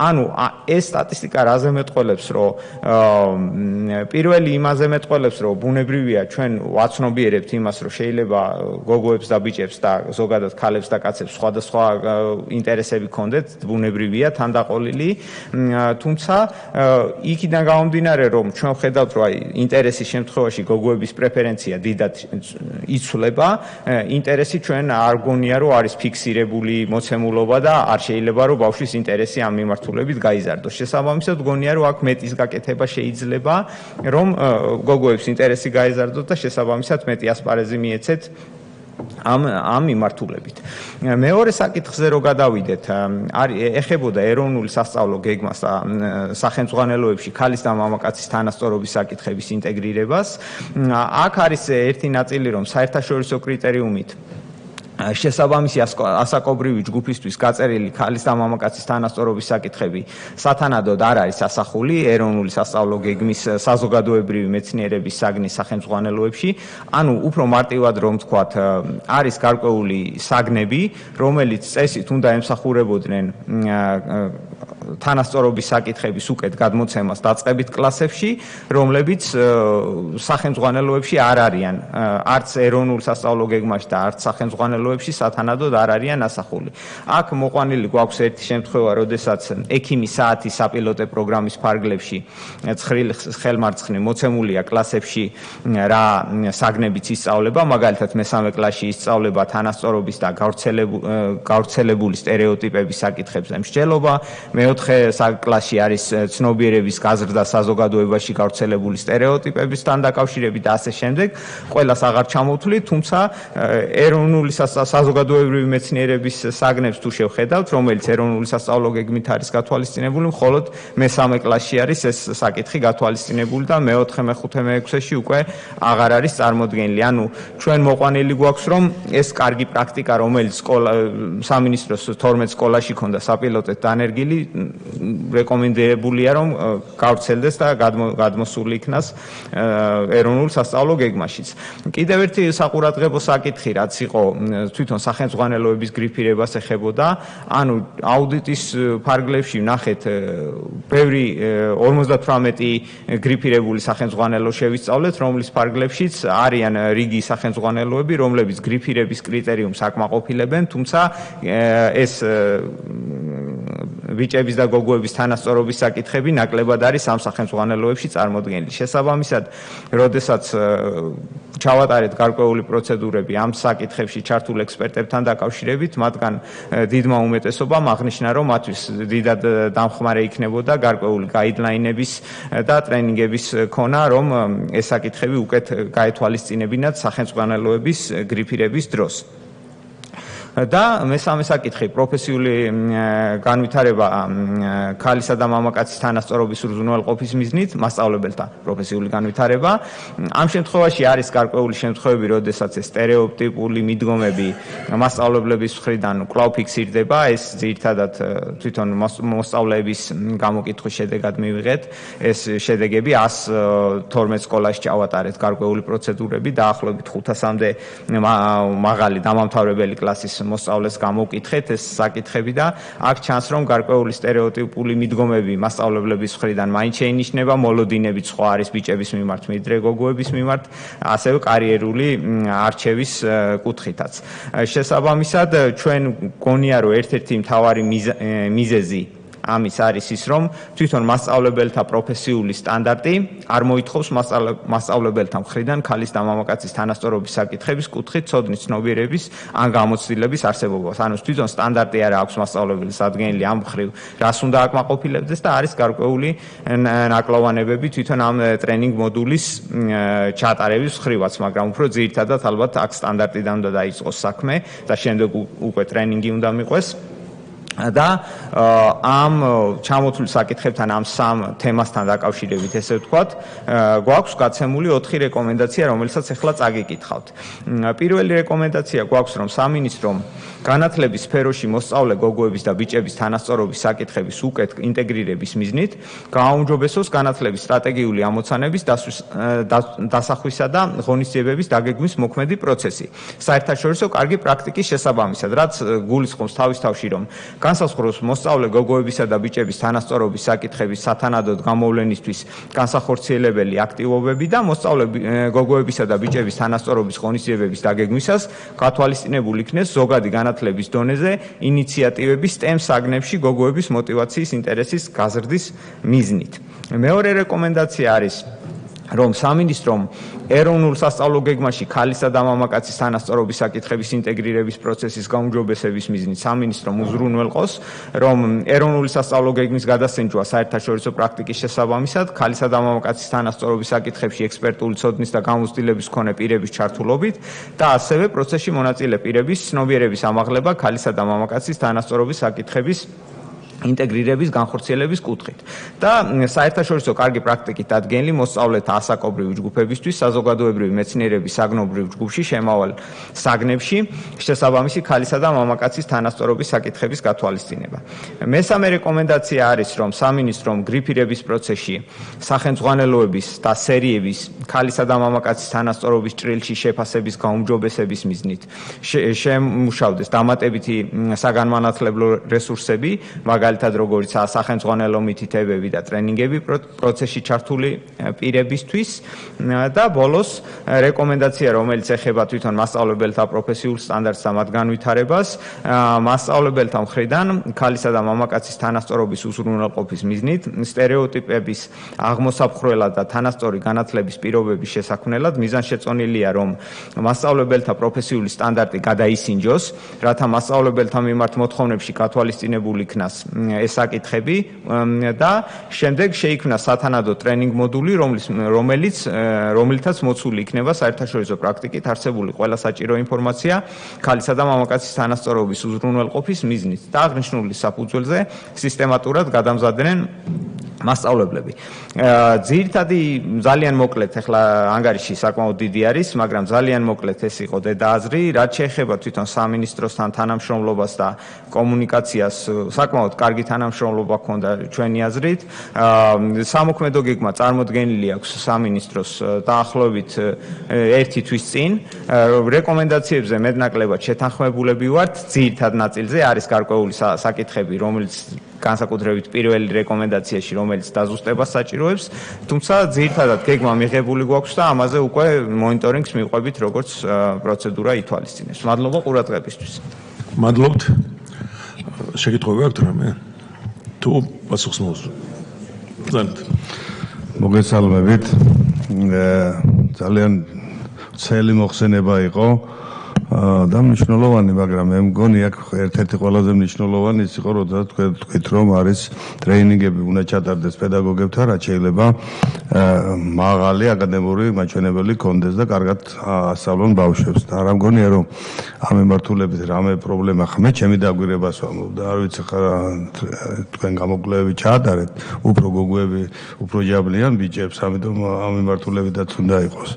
ანუ ეს სტატისტიკა რაზე მეტყველებს, რომ პირველი იმაზე მეტყველებს, რომ ბუნებრივია ჩვენ ვაცნობიერებთ იმას, რომ შეიძლება გოგოებს და ბიჭებს და ზოგადად ქალებს და კაცებს სხვადასხვა ინტერესები ჰქონდეთ, ბუნებრივია თანდაყოლილი, თუმცა იქიდან გამომდინარე, რომ ჩვენ ვხედავთ, რომ ინტერესის შემთხვევაში გოგოების პრეფერენცია დიდად იცვლება, ინტერესი ჩვენ არ გონია, რომ არის ფიქსირებული მოცემულობა და არ შეიძლება, რომ ბავშვის ინტერესი ამ მიმართულებით გაიზარდოს. შესაბამისად, გონია, რომ აქ მეტის გაკეთება შეიძლება, რომ გოგოებს ინტერესი გაიზარდოს და შესაბამისად მეტი ასპარეზი მიეცეთ ამ მიმართულებით. მეორე საკითხზე რო გადავიდეთ, ეხებოდა ეროვნული სასწავლო გეგმას და სახელმძღვანელოებში ქალის და მამაკაცის თანასწორობის საკითხების ინტეგრირებას. აქ არის ერთი ნაწილი, რომ საერთაშორისო კრიტერიუმით შესაბამისი ასაკობრივი ჯგუფისთვის გაწერილი ქალის და მამაკაცის თანასწორობის საკითხები სათანადოდ არ არის ასახული ეროვნული სასწავლო გეგმის საზოგადოებრივი მეცნიერების საგნის სახელმძღვანელოებში. ანუ უფრო მარტივად რომ ვთქვათ, არის გარკვეული საგნები, რომელიც წესით უნდა ემსახურებოდნენ თანასწორობის საკითხების უკეთ გადმოცემას დაწყებით კლასებში, რომლებიც სახელმძღვანელოებში არ არიან, არც ეროვნულ სასწავლო გეგმაში და არც სახელმძღვანელოებში სათანადოდ არ არიან ასახული. აქ მოყვანილი გვაქვს ერთი შემთხვევა, როდესაც ექიმის საათის საპილოტე პროგრამის ფარგლებში ცხრილ ხელმარცხნივ მოცემულია კლასებში რა საგნებიც ისწავლება, მაგალითად მესამე კლასში ისწავლება თანასწორობის და გავრცელებული სტერეოტიპების საკითხებზე მსჯელობა, მეოთხე კლასში არის ცნობიერების გაზრდა საზოგადოებაში გავრცელებული სტერეოტიპებისთან დაკავშირებით და ასე შემდეგ. ყველას აღარ ჩამოვთვლით, თუმცა ეროვნული საზოგადოებრივი მეცნიერების საგნებს თუ შევხედავთ, რომელიც ეროვნული სასწავლო გეგმით არის გათვალისწინებული, მხოლოდ მესამე კლასში არის ეს საკითხი გათვალისწინებული და მეოთხე, მეხუთე, მეექვსეში უკვე აღარ არის წარმოდგენილი. ანუ ჩვენ მოყვანილი გვაქვს, რომ ეს კარგი პრაქტიკა, რომელიც სამინისტროს 12 სკოლაში ქონდა საპილოტეთ დანერგილი, რეკომენდებულია, რომ გავრცელდეს და გადმოსული იქნას ეროვნულ სასწავლო გეგმაშიც. კიდევ ერთი საყურადღებო საკითხი, რაც იყო თვითონ სახელმძღვანელოების გრიფირებას ეხებოდა, ანუ აუდიტის ფარგლებში ვნახეთ ბევრი 58 გრიფირებული სახელმძღვანელო შევისწავლეთ, რომლის ფარგლებშიც არიან რიგი სახელმძღვანელოები, რომლებიც გრიფირების კრიტერიუმს აკმაყოფილებენ, თუმცა ეს ბიჭების და გოგოების თანასწორობის საკითხები ნაკლებად არის ამ სახელმძღვანელოებში წარმოდგენილი. შესაბამისად, როდესაც ჩავატარეთ გარკვეული პროცედურები ამ საკითხებში ჩართულ ექსპერტებთან დაკავშირებით, მათგან დიდმა უმეტესობამ აღნიშნა, რომ მათთვის დიდად დამხმარე იქნებოდა გარკვეული გაიდლაინების და ტრენინგების ქონა, რომ ეს საკითხები უკეთ გაეთვალისწინებინათ სახელმძღვანელოების გრიფირების დროს. და მესამე საკითხი, პროფესიული განვითარება ქალისა და მამაკაცის თანასწორობის უზრუნველყოფის მიზნით, მასწავლებელთა პროფესიული განვითარება. ამ შემთხვევაში არის გარკვეული შემთხვევები, როდესაც ეს სტერეოტიპული მიდგომები მასწავლებლების მხრიდან კვლავ ფიქსირდება, ეს ძირითადად თვითონ მოსწავლეების გამოკითხვის შედეგად მივიღეთ. ეს შედეგები 112 სკოლაში ჩავატარეთ გარკვეული პროცედურები, დაახლოებით 500-მდე მაღალი დამამთავრებელი კლასის მოსწავლეს გამოვკითხეთ ეს საკითხები და აქ ჩანს, რომ გარკვეული სტერეოტიპული მიდგომები მასწავლებლების მხრიდან მაინც შეინიშნება, მოლოდინებით სხვა არის ბიჭების მიმართ, მიდრე გოგოების მიმართ, ასევე კარიერული არჩევის კუთხითაც. შესაბამისად, ჩვენ გონია, რომ ერთ-ერთი მთავარი მიზეზი ამის არის ის, რომ თვითონ მასწავლებელთა პროფესიული სტანდარტი არ მოითხოვს მასწავლებელთა მხრიდან ქალის და მამაკაცის თანასწორობის საკითხების კუთხით ცოდნის ცნობიერების ან გამოცდილების არსებობას. ანუ თვითონ სტანდარტი არ აქვს მასწავლებელს ადგენილი ამ მხრივ, რას უნდა აკმაყოფილებდეს და არის გარკვეული ნაკლოვანებები თვითონ ამ ტრენინგ მოდულის ჩატარების მხრივაც, მაგრამ უფრო ძირითადად ალბათ აქ სტანდარტიდან უნდა დაიწყოს საქმე და შემდეგ უკვე ტრენინგი უნდა მიყვეს. და ამ ჩამოთვლილ საკითხებთან ამ სამ თემასთან დაკავშირებით, ესე ვთქვათ, გვაქვს გაცემული 4 რეკომენდაცია, რომელსაც ახლა წაგიკითხავთ. პირველი რეკომენდაცია გვაქვს, რომ სამინისტრომ განათლების სფეროში მოსწავლე გოგოების და ბიჭების თანასწორობის საკითხების უკეთ ინტეგრირების მიზნით გააუმჯობესოს განათლების სტრატეგიული ამოცანების დასახვისა და ღონისძიებების დაგეგმვის მოქმედი პროცესი. საერთაშორისო კარგი პრაქტიკის შესაბამისად, რაც გულისხმობს თავის თავში, რომ განსაზღვროს მოსწავლე გოგოებისა და ბიჭების თანასწორობის საკითხების სათანადოდ გამოვლენისთვის განსახორციელებელი აქტივობები და მოსწავლე გოგოებისა და ბიჭების თანასწორობის ღონისძიებების დაგეგმვისას გათვალისწინებული იქნეს ზოგადი განათლების დონეზე ინიციატივები STEM საგნებში გოგოების მოტივაციის ინტერესის გაზრდის მიზნით. მეორე რეკომენდაცია არის რომ სამინისტრომ ეროვნულ სასწავლო გეგმაში ქალისა და მამაკაცის თანასწორობის საკითხების ინტეგრირების პროცესის გაუმჯობესების მიზნით სამინისტრომ უზრუნველყოს, რომ ეროვნული სასწავლო გეგმის გადასცემვა საერთაშორისო პრაქტიკის შესაბამისად ქალისა და მამაკაცის თანასწორობის საკითხებში ექსპერტული ცოდნის და გამოცდილების მქონე პირების ჩართულობით და ასევე პროცესში მონაწილე პირების ცნობიერების ამაღლება ქალისა და მამაკაცის თანასწორობის საკითხების ინტეგრირების განხორციელების კუთხით და საერთაშორისო კარგი პრაქტიკით დადგენილი მოსწავლეთა ასაკობრივი ჯგუფებისთვის საზოგადოებრივი მეცნიერების საგნობრივ ჯგუფში შემავალ საგნებში შესაბამისი ქალისა და მამაკაცის თანასწორობის საკითხების გათვალისწინება. მესამე რეკომენდაცია არის, რომ სამინისტრომ გრიფირების პროცესში სახელმძღვანელოების და სერიების ქალისა და მამაკაცის თანასწორობის ჭრილში შეფასების გაუმჯობესების მიზნით შემუშავდეს დამატებითი საგანმანათლებლო რესურსები, მაგალითად როგორიცაა სახელმძღვანელო მითითებები და ტრენინგები პროცესში ჩართული პირებისთვის და ბოლოს რეკომენდაცია, რომელიც ეხება თვითონ მასწავლებელთა პროფესიულ სტანდარტს და მათ განვითარებას, მასწავლებელთა მხრიდან ქალისა და მამაკაცის თანასწორობის უზრუნველყოფის მიზნით სტერეოტიპების აღმოსაფხრელად და თანასწორი განათლების პირობების შესაქმნელად მიზანშეწონილია, რომ მასწავლებელთა პროფესიული სტანდარტი გადაისინჯოს, რათა მასწავლებელთა მიმართ მოთხოვნებში გათვალისწინებული იქნას ეს საკითხები და შემდეგ შეიქმნა სათანადო ტრენინგ მოდული, რომელიცაც მოცული იქნება საერთაშორისო პრაქტიკით არსებული ყველა საჭირო ინფორმაცია ქალისა და მამაკაცის თანასწორობის უზრუნველყოფის მიზნით და აღნიშნული საფუძველზე სისტემატურად გადამზადდნენ მასწავლებლები. ძირითადი ძალიან მოკლედ, ახლა ანგარიში საკმაოდ დიდი არის, მაგრამ ძალიან მოკლედ ეს იყო დედააზრი, რაც შეეხება თვითონ სამინისტროსთან თანამშრომლობას და კომუნიკაციას, საკმაოდ კარგი თანამშრომლობა ჰქონდა ჩვენი აზრით. სამოქმედო გეგმა წარმოდგენილი აქვს სამინისტროს დაახლოებით 1 თვის წინ. რეკომენდაციებზე მეტნაკლებად შეთანხმებულები ვართ, ძირითად ნაწილზე არის გარკვეული საკითხები, რომელიც განსაკუთრებით პირველი რეკომენდაციაში, რომელიც დაზუსტებას საჭიროებს, თუმცა ძირითადად გეგმა მიღებული გვაქვს და ამაზე უკვე მონიტორინგს მივყვებით, როგორც პროცედურა ითვალისწინებს. მადლობა ყურადღებისთვის. მადლობთ. შეკითხვები აქვთ რამე? თუ პასუხს მოუსწრებთ. მოგესალმებით. ძალიან ცელი მოხსენება იყო და მნიშვნელოვანი, მაგრამ მე მგონი აქ ერთ-ერთი ყველაზე მნიშვნელოვანი ის იყო, როდესაც თქვით, რომ არის ტრეინინგები უნდა ჩატარდეს პედაგოგებთან, რაც შეიძლება მაღალი აკადემიური მაჩვენებელი კონდეს და კარგად ასწავლონ ბავშვებს. და რა მგონია, რომ ამ მიმართულებით რამე პრობლემა ხმე ჩემი დაგვირებას ვამბობ და არ ვიცი ხა თქვენ გამოკვლევები ჩაატარეთ, უფრო გოგოები, უფრო ჯაბლიან ბიჭებს, ამიტომ ამ მიმართულებითაც უნდა იყოს.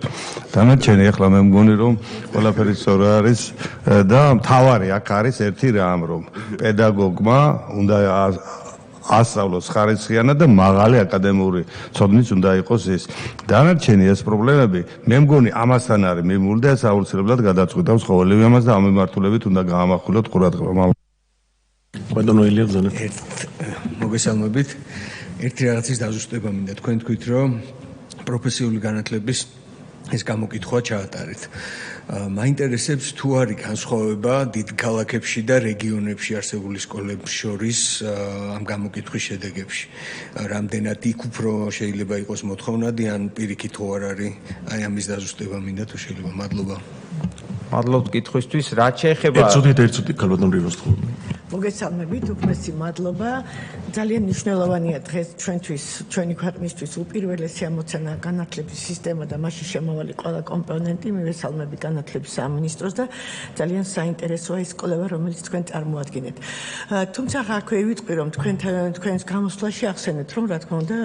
დანარჩენი ახლა მე მგონი, რომ ყველაფერი სწორია არის და მთავარი აქ არის ერთი რამ, რომ პედაგოგმა უნდა ასწავლოს ხარისხიანად და მაღალი აკადემიური ცოდნით უნდა იყოს ის. დანარჩენი ეს პრობლემები მე მგონი ამასთან არის მიმული და ეს აუცილებლად გადაწყვეტავს ყოველივე ამას და ამ მიმართულებით უნდა გაამახვილოთ ყურადღება. ბატონო ელია ბრძანა. მოგესალმებით. ერთი რაღაცის დაზუსტება მინდა. თქვენ თქვით, რომ პროფესიული განათლების ეს გამოკითხვა ჩაატარეთ. მაინტერესებს თუ არის განსხვავება დიდ ქალაქებში და რეგიონებში არსებული სკოლების შორის ამ გამოკითხვის შედეგებში. რამდენად იქ უფრო შეიძლება იყოს მოთხოვნადი ან პირიქით თუ არ არის? აი ამის დაზუსტება მინდა თუ შეიძლება. მადლობა. მადლობთ კითხვისთვის. რაც შეეხება ერთ წუთი ქალბატონ რიბოსტო. მოგესალმებით, უქმესი მადლობა. ძალიან მნიშვნელოვანია დღეს ჩვენთვის, ჩვენი ქვეყნისთვის უპირველესი ამოცანა განათლების სისტემა და მასში შემავალი ყველა კომპონენტი. მივესალმები განათლების სამინისტროს და ძალიან საინტერესოა ის კვლევა, რომელიც თქვენ წარმოადგენთ. თუმცა აქვე ვიტყვი, რომ თქვენს გამოსვლაში ახსენეთ, რომ რა თქმა უნდა,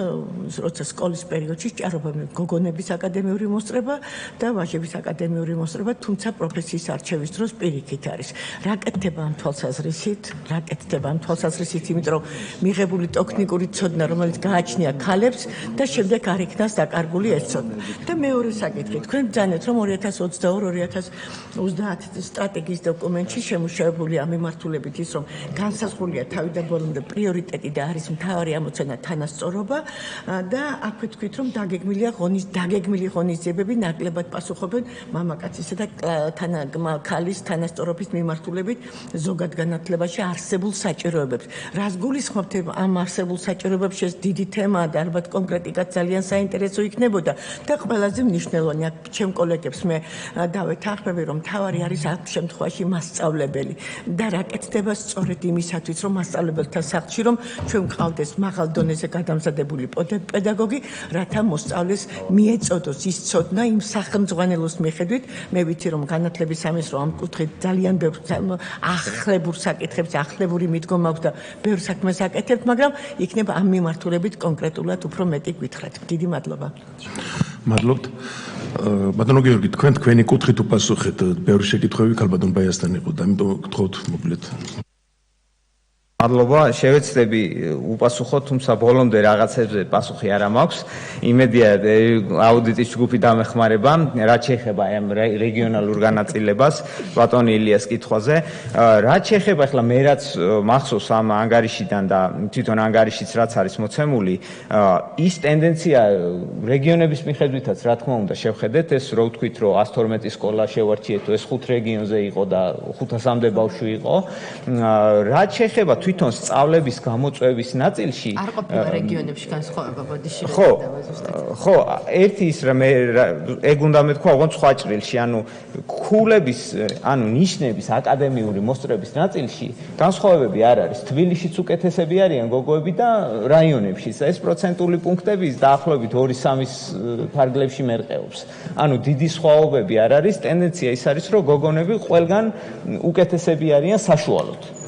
როცა სკოლის პერიოდში სჭარბობა გოგონების აკადემიური მოსწრება და ვაჟების აკადემიური მოსწრება, თუმცა პროფესიის არჩევის დროს პირიქით არის. რა კეთდება ამ თვალსაზრისით? იმიტომ რომ მიღებული ტექნიკური ცოდნა, რომელიც გააჩნია ქალებს და შემდეგ არ იქნას დაკარგული ეს ცოდნა. და მეორე საკითხი, თქვენ ბრძანეთ, რომ 2022-2030 სტრატეგიის დოკუმენტში შემუშავებული ამ მიმართულებით ის, რომ განსაზღვრულია თავიდან ბოლომდე პრიორიტეტი და არის მთავარი ამოცანა თანასწორობა და აქვე თქვით, რომ დაგეგმილი ღონისძიებები ნაკლებად პასუხობენ მამაკაცისა და ქალის თანასწორობის მიმართულებით ზოგად განათლებაში არსებულ საჭიროებებს. რას გულისხმობთ ამ არსებულ საჭიროებებში? ეს დიდი თემაა და ალბათ კონკრეტულად ძალიან საინტერესო იქნებოდა და ყველაზე მნიშვნელოვანი აქ ჩემ კოლეგებს მე დავეთანხმები, რომ თავარი არის ამ შემთხვევაში მასწავლებელი და რა კეთდება სწორედ იმისათვის, რომ მასწავლებელთა სახლში რომ ჩვენ ვყავდეს მაღალ დონეზე გადამზადებული პედაგოგი, რათა მოსწავლეს მიეწოდოს ის ცოდნა იმ სახელმძღვანელოს მიხედვით. მე ვიცი რომ განათლების სამინისტრო ამ კუთხით ძალიან ბევრ ახლებურ საკითხებს, ახლებური მიდგომა აქვს და ბევრ საქმეს აკეთებთ, მაგრამ იქნება ამ მიმართულებით კონკრეტულად უფრო მეტი გითხრათ. დიდი მადლობა. მადლობთ. ბატონო გიორგი, თქვენი კუთხით უპასუხეთ, ბევრი შეკითხვები ქალბატონ ბაიასთან იყო და ამიტომ გთხოვთ მოკლედ. მადლობა, შევეცდები უპასუხოთ, თუმცა ბოლომდე რაღაცებზე პასუხი არ მაქვს. იმედია აუდიტის ჯგუფი დამეხმარება, რაც შეეხება ამ რეგიონალურ განაწილებას, ბატონ ილიას კითხვაზე. რაც შეეხება ახლა მე რაც მახსოვს ამ ანგარიშიდან და თვითონ ანგარიშიც რაც არის მოცემული, ის ტენდენცია რეგიონების მიხედვითაც რა თქმა უნდა შევხედეთ, ეს რო ვთქვით, რომ 112 სკოლა შევარჩიეთ, ეს 5 რეგიონზე იყო და 500-მდე ბავშვი იყო. რაც შეეხება თვითონ სწავლების გამოწვევის ნაწილში არ ყოფილა რეგიონებში განსხვავება ბოდიში. ხო, ერთი ის რა მე ეგ უნდა მეთქვა ოღონდ სხვა ჭრილში, ანუ ქულების, ანუ ნიშნების აკადემიური მოსწრების ნაწილში განსხვავებები არ არის. თბილისშიც უკეთესები არიან გოგოები და რაიონებშიც. ეს პროცენტული პუნქტები დაახლოებით 2-3-ის ფარგლებში მერყეობს. ანუ დიდი სხვაობები არ არის, ტენდენცია ის არის, რომ გოგონები ყველგან უკეთესები არიან საშუალოდ.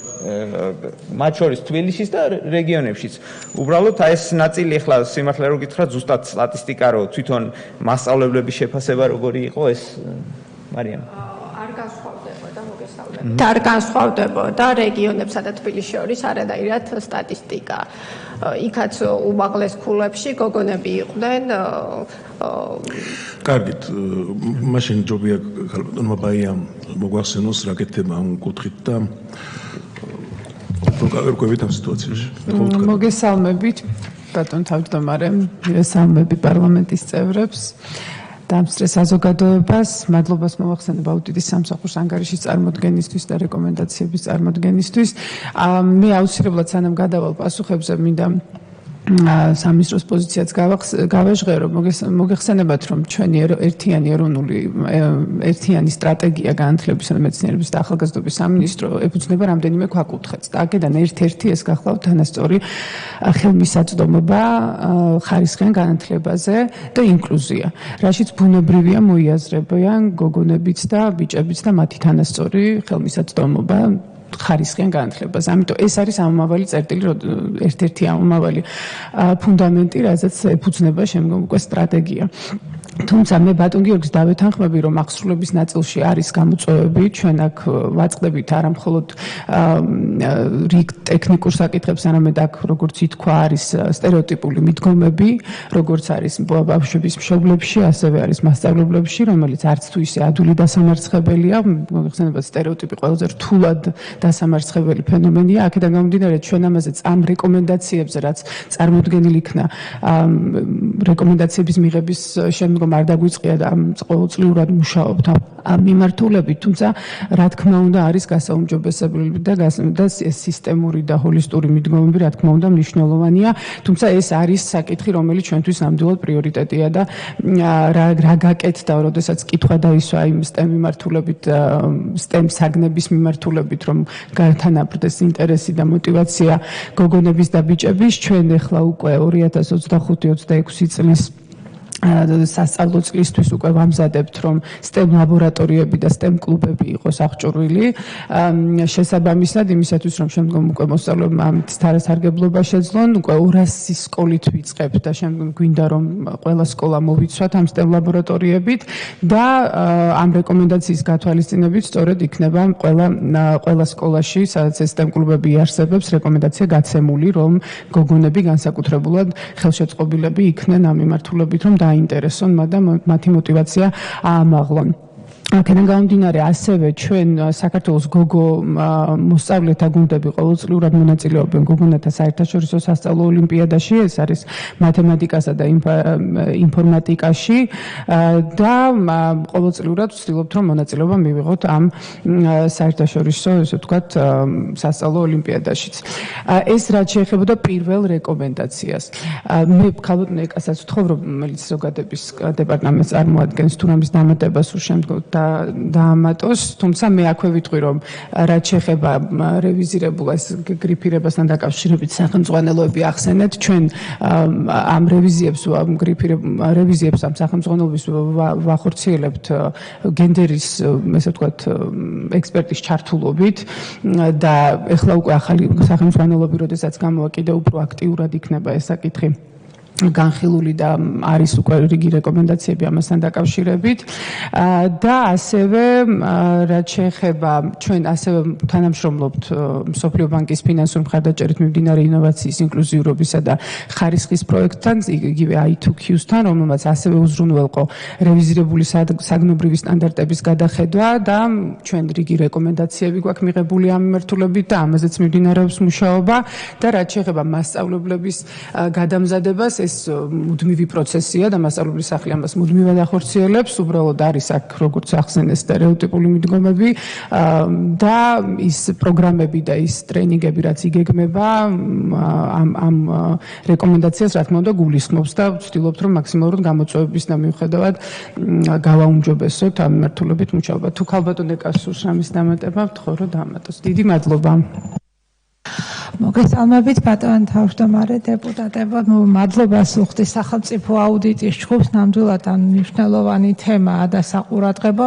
მათ შორის თბილისის და რეგიონებშიც. უბრალოდ ეს ნაწილი ახლა სიმართლე რომ გითხრათ, ზუსტად სტატისტიკა რო თვითონ მასწავლებლების შეფასება როგორი იყო ეს მარიამ არ განსხვავდებოდა მოგესალმებით. არ განსხვავდებოდა რეგიონებსა და თბილისის შორის არადაირად სტატისტიკა. იქაც უმაღლეს ქულებში გოგონები იყვნენ. კარგით, მაშინ ჯობია ქალბატონმა ბაიამ მოგვახსენოს რა კეთდება ამ კუთხით და პროგრამებით ამ სიტუაციაში. მოგესალმებით, ბატონ თავმჯდომარე, მოგესალმები პარლამენტის წევრებს, დამსწრე საზოგადოებას, მადლობას მოვახსენებ აუდიტის სამსახურს ანგარიშის წარმოდგენისთვის და რეკომენდაციების წარმოდგენისთვის. მე აუცილებლად სანამ გადავალ პასუხებზე მინდა სამინისტროს პოზიციაც გავაჟღერო, მოგეხსენებათ, რომ ჩვენი ერთიანი სტრატეგია განათლებისა და მეცნიერების და ახალგაზრდობის სამინისტრო ეფუძნება რამდენიმე ქვაკუთხედს და აქედან ერთ-ერთი ეს გახლავთ თანასწორი ხელმისაწვდომობა ხარისხიან განათლებაზე და ინკლუზია, რაშიც ბუნებრივია მოიაზრებიან გოგონებიც და ბიჭებიც და მათი თანასწორი ხელმისაწვდომობა ხარისხიან განათლებას. ამიტომ ეს არის ამომავალი წერტილი, ერთ-ერთი ამომავალი ფუნდამენტი, რაზეც ეფუძნება შემდგომ უკვე სტრატეგია. თუმცა მე ბატონ გიორგის დავეთანხმები, რომ აღსრულების ნაწილში არის გამოწვევები, ჩვენ აქ ვაწყდებით არა მხოლოდ რიგ ტექნიკურ საკითხებს, არამედ აქ როგორც ითქვა, არის სტერეოტიპული მიდგომები, როგორც არის ბავშვების მშობლებში, ასევე არის მასწავლებლებში, რომელიც არც თუ ისე ადვილი დასამარცხებელია, მოგეხსენებათ სტერეოტიპი ყველაზე რთულად დასამარცხებელი ფენომენია. აქედან გამომდინარე, ჩვენ ამაზე ამ რეკომენდაციებზე, რაც წარმოდგენილი იქნა რეკომენდაციების მიღების შემდგომ არ დაგვიწყია და ყოველწლიურად მუშაობთ ამ მიმართულებით, თუმცა რა თქმა უნდა არის გასაუმჯობესებელი და სისტემური და ჰოლისტური მიდგომები, რა თქმა უნდა მნიშვნელოვანია, თუმცა ეს არის საკითხი, რომელიც ჩვენთვის ნამდვილად პრიორიტეტია და რა გაკეთდა, როდესაც კითხვა დაისვა იმ STEM მიმართულებით, STEM საგნების მიმართულებით, რომ განთანაბრდეს ინტერესი და мотиваცია გოგონების და ბიჭების, ჩვენ ახლა უკვე 2025-26 წლის სასწავლო წლისთვის უკვე ვამზადებთ, რომ STEM ლაბორატორიები და STEM კლუბები იყოს აღჭურვილი. შესაბამისად იმისათვის, რომ შემდგომ უკვე მოსწავლეებმა ამით დარასარგებლობა შეძლონ, უკვე 200 სკოლით ვიწყებთ და შემდგომ გვინდა რომ ყველა სკოლა მოვიცვათ ამ STEM ლაბორატორიებით და ამ რეკომენდაციის გათვალისწინებით სწორედ იქნება ყველა სკოლაში, სადაც STEM კლუბები იარსებებს, რეკომენდაცია გაცემული, რომ გოგონები განსაკუთრებულად ხელშეწყობილები იქნენ ამ მიმართულებით, რომ დაინტერესონ და მათი мотиваცია აამაღლონ. აქედან გამომდინარე ასევე ჩვენ საქართველოს გოგო მოსწავლეთა გუნდები ყოველწლიურად მონაწილეობენ გოგონათა საერთაშორისო სასწავლო ოლიმპიადაში, ეს არის მათემატიკასა და ინფორმატიკაში და ყოველწლიურად ვცდილობთ რომ მონაწილეობა მივიღოთ ამ საერთაშორისო, ესე ვთქვათ, სასწავლო ოლიმპიადაშიც. ეს რაც შეეხებოდა პირველ რეკომენდაციას. მე ქალბატონ ეკასაც ვთხოვ, რომელიც ზოგადების დეპარტამენტს წარმოადგენს თუ რამის დამატება სულ შემდგომ დაამატოს, თუმცა მე აქვე ვიტყვი რომ რაც შეეხება რევიზირებულ ეს გრიფირებასთან დაკავშირებით სახელმძღვანელოები ახსენეთ, ჩვენ ამ რევიზიებს ამ სახელმძღვანელოების ვახორციელებთ გენდერის, ესე ვთქვათ, ექსპერტის ჩართულობით და ეხლა უკვე ახალი სახელმძღვანელოები, როდესაც გამოვა, კიდევ უფრო აქტიურად იქნება ეს საკითხი განხილული და არის უკვე რიგი რეკომენდაციები ამასთან დაკავშირებით და ასევე რაც შეეხება ჩვენ ასევე თანამშრომლობთ მსოფლიო ბანკის ფინანსური მხარდაჭერით მიმდინარე ინოვაციის ინკლუზიურობისა და ხარისხის პროექტთან, იგივე I2Q-სთან, რომელმაც ასევე უზრუნველყო რევიზირებული საგნობრივი სტანდარტების გადახედვა და ჩვენ რიგი რეკომენდაციები გვაქვს მიღებული ამ მიმართულებით და ამაზეც მიმდინარეობს მუშაობა და რაც შეეხება მასწავლებლების გადამზადებას, ეს მუდმივი პროცესია და მასწავლებლის სახლი ამას მუდმივად ახორციელებს, უბრალოდ არის აქ როგორც ახსენეს სტერეოტიპული მიდგომები და ის პროგრამები და ის ტრენინგები, რაც იგეგმება ამ რეკომენდაციას, რა თქმა უნდა, გულისხმობს და ვცდილობთ რომ მაქსიმალურად გამოწვევების და მიუხედავად გავაუმჯობესოთ ამ მიმართულებით მუშაობა. თუ ქალბატონ ეკასურს რამის დამატება, ვთხოვ რომ დაამატოს. დიდი მადლობა. მოგესალმებით ბატონ თავმჯდომარე დეპუტატებო, მადლობა სუხდი სახელმწიფო აუდიტის ჯგუფს, ნამდვილად მნიშვნელოვანი თემაა და საყურადღებო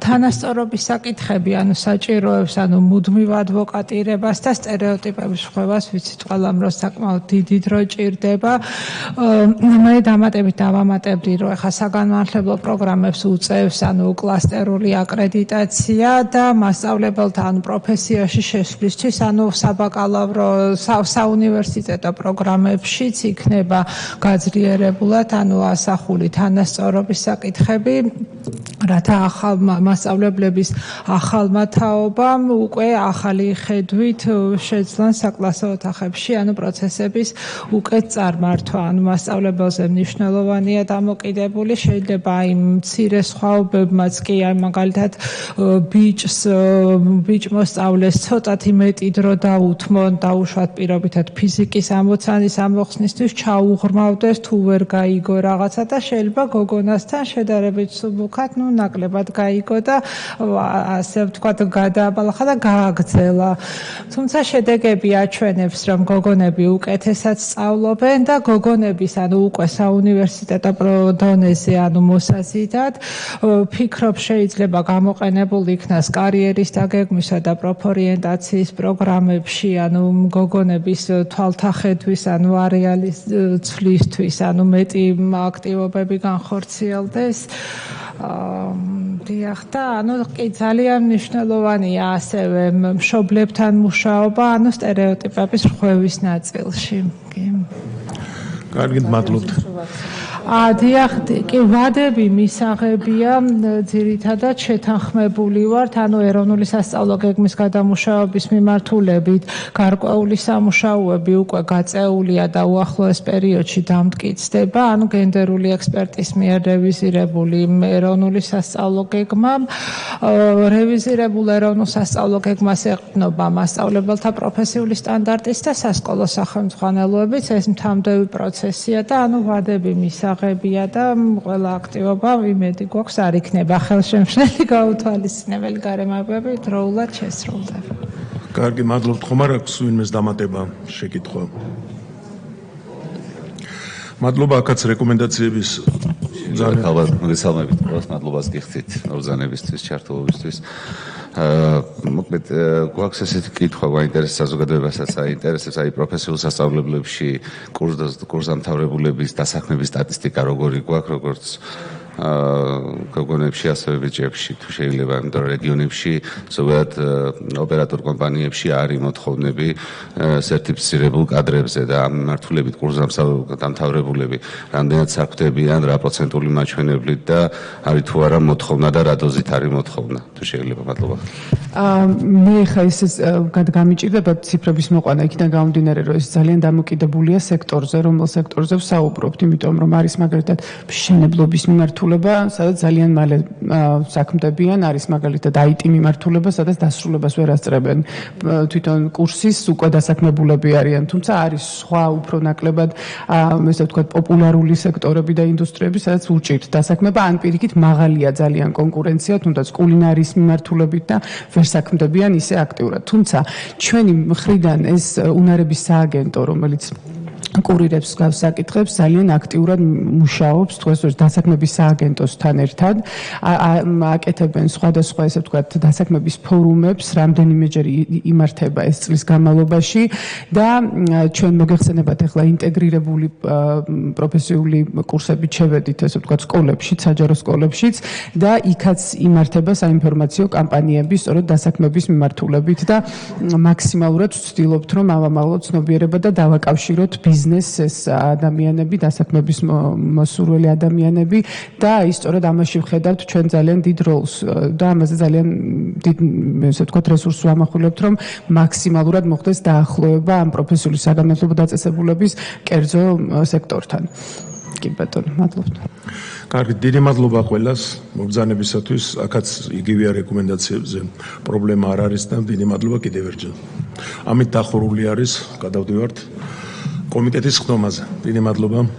თანასწორობის საკითხები, საჭიროებს, მუდმივ ადვოკატირებას და სტერეოტიპების ხვევას, ვიცით ყველამ რომ საკმაოდ დიდი დრო ჭირდება. მე დამატებით დავამატებდი, რომ ახლა საგანმანათლებლო პროგრამებს უწევს კლასტერული აკრედიტაცია და მასწავლებელთა პროფესიაში შესვლისთვის, საბაკალავრო საუნივერსიტეტო პროგრამებშიც იქნება გაძლიერებულად, ასახული თანასწორობის საკითხები, რათა მასწავლებლების ახალმა თაობამ უკვე ახალი ხედვით შეძლან საკლასო ოთახებში, პროცესების უკეთ წარმართვა. მასწავლებელზე მნიშვნელოვანია დამოკიდებული, შეიძლება იმ მცირე სხვაობებმაც კი, მაგალითად ბიჭ მოსწავლეს ცოტათი მეტი დრო დაუთმონ, დაუშვათ პირობითად ფიზიკის ამოცანის ამოხსნისთვის ჩაუღრმავდეს, თუ ვერ გაიგო რაღაცა და შეიძლება გოგონასთან შედარებით სუბუქად, ნაკლებად გაიგო და ასე ვთქვათ გადააბალახა და გააგრძელა. თუმცა შედეგები აჩვენებს, რომ გოგონები უკეთესად სწავლობენ და გოგონების უკვე საუნივერსიტეტო დონეზე მოსაზიდად ფიქრობ შეიძლება გამოყენებულ იქნას კარიერის დაგეგმვისა და პროფორიენტაციის პროგრამებში, გოგონების თვალთახედვის, არეალის ცვლისთვის, მეტი აქტივობები განხორციელდეს. დიახ და კი ძალიან მნიშვნელოვანია ასევე მშობლებთან მუშაობა, სტერეოტიპების ხვევის ნაწილში. კარგით, მადლობთ. დიახ, კი ვადები მისაღებია, ძირითადად შეთანხმებული ვართ, ეროვნული სასწავლო გეგმის გადამუშავების მიმართულებით გარკვეული სამუშაოები უკვე გაწეულია და უახლოეს პერიოდში დამტკიცდება, გენდერული ექსპერტის მიერ რევიზირებული ეროვნული სასწავლო გეგმა. რევიზირებულ ეროვნულ სასწავლო გეგმას ეყრდნობა მასწავლებელთა პროფესიული სტანდარტის და სასკოლო სახელმძღვანელოებიც, ეს მთავრდები პროცესია და ვადები მისაღებია და ყველა აქტივობა იმედი გვაქვს არ იქნება ხელშემშლელი გაუთვალისწინებელი გარემოებები დროულად შესრულდება. კარგი, მადლობთ. ხომ არ აქვს ვინმეს დამატება შეკითხვა? მადლობა, აქაც რეკომენდაციების მოგესალმებით, ყველას მადლობას გიხდით მობრძანებისთვის, ჩართულობისთვის. მოკლედ გვაქვს ესეთი კითხვა, გვაინტერესებს საზოგადოებასაც, აინტერესებს პროფესიულ სასწავლებლებში კურსდამთავრებულების დასაქმების სტატისტიკა, როგორი გვაქვს, როგორც გოგონებში, ასევე ბიჭებში, თუ შეიძლება, იმიტომ რომ რეგიონებში ზოგადად ოპერატორ კომპანიებში არის მოთხოვნები სერტიფიცირებულ კადრებზე და ამ მიმართულებით კურსდამთავრებულები რამდენად საქმდებიან, რა პროცენტული მაჩვენებლით და არის თუ არა მოთხოვნა და რა დოზით არის მოთხოვნა, თუ შეიძლება, მადლობა. მე ხა ეს გამიჭირდება ციფრების მოყვანა იქიდან გამომდინარე, რომ ეს ძალიან დამოკიდებულია სექტორზე, რომელ სექტორზე ვსაუბრობთ, იმიტომ რომ არის მაგალითად მშენებლობის მიმართულება, სადაც ძალიან მალე საქმდებიან, არის მაგალითად IT მიმართულება, სადაც დასრულებას ვერ ასწრებენ თვითონ კურსის უკვე დასაქმებულები არიან, თუმცა არის სხვა უფრო ნაკლებად ესე ვთქვათ პოპულარული სექტორები და ინდუსტრიები, სადაც უჭირთ დასაქმება, ან პირიქით მაღალია ძალიან კონკურენცია, თუნდაც კულინარიის მიმართულებით და ვერ საქმდებიან ისე აქტიურად. თუმცა ჩვენი მხრიდან ეს უნარების სააგენტო, რომელიც კურირებს გავს საკითხებს, ძალიან აქტიურად მუშაობს დღესდღეობით დასაქმების სააგენტოსთან ერთად. აკეთებენ სხვადასხვა ესე ვთქვათ დასაქმების ფორუმებს, რამდენიმეჯერ იმართება ეს წლის განმავლობაში და ჩვენ მოგეხსენებათ ახლა ინტეგრირებული პროფესიული კურსებით შევედით ესე ვთქვათ სკოლებშიც, საჯარო სკოლებშიც და იქაც იმართება საინფორმაციო კამპანიები სწორედ დასაქმების მიმართულებით და მაქსიმალურად ვცდილობთ რომ ამავე ცნობიერება და დავაკავშიროთ ბიზნესს ადამიანები, დასაქმების მოსურველი ადამიანები და ის სწორედ ამაში ვხედავთ ჩვენ ძალიან დიდ როლს და ამაზე ძალიან დიდ ესე ვთქვათ რესურსს ვამახვილებთ რომ მაქსიმალურად მოხდეს დაახლოება ამ პროფესიული საგანმანათლებლო დაწესებულების კერძო სექტორთან. კი ბატონო, მადლობთ. კარგი, დიდი მადლობა ყველას მობრძანებისათვის. აქაც იგივეა რეკომენდაციებზე პრობლემა არ არის და დიდი მადლობა კიდევ ერთხელ. ამით დახურული არის, გადავდივართ კომიტეტის ხდომაზე. დიდი მადლობა.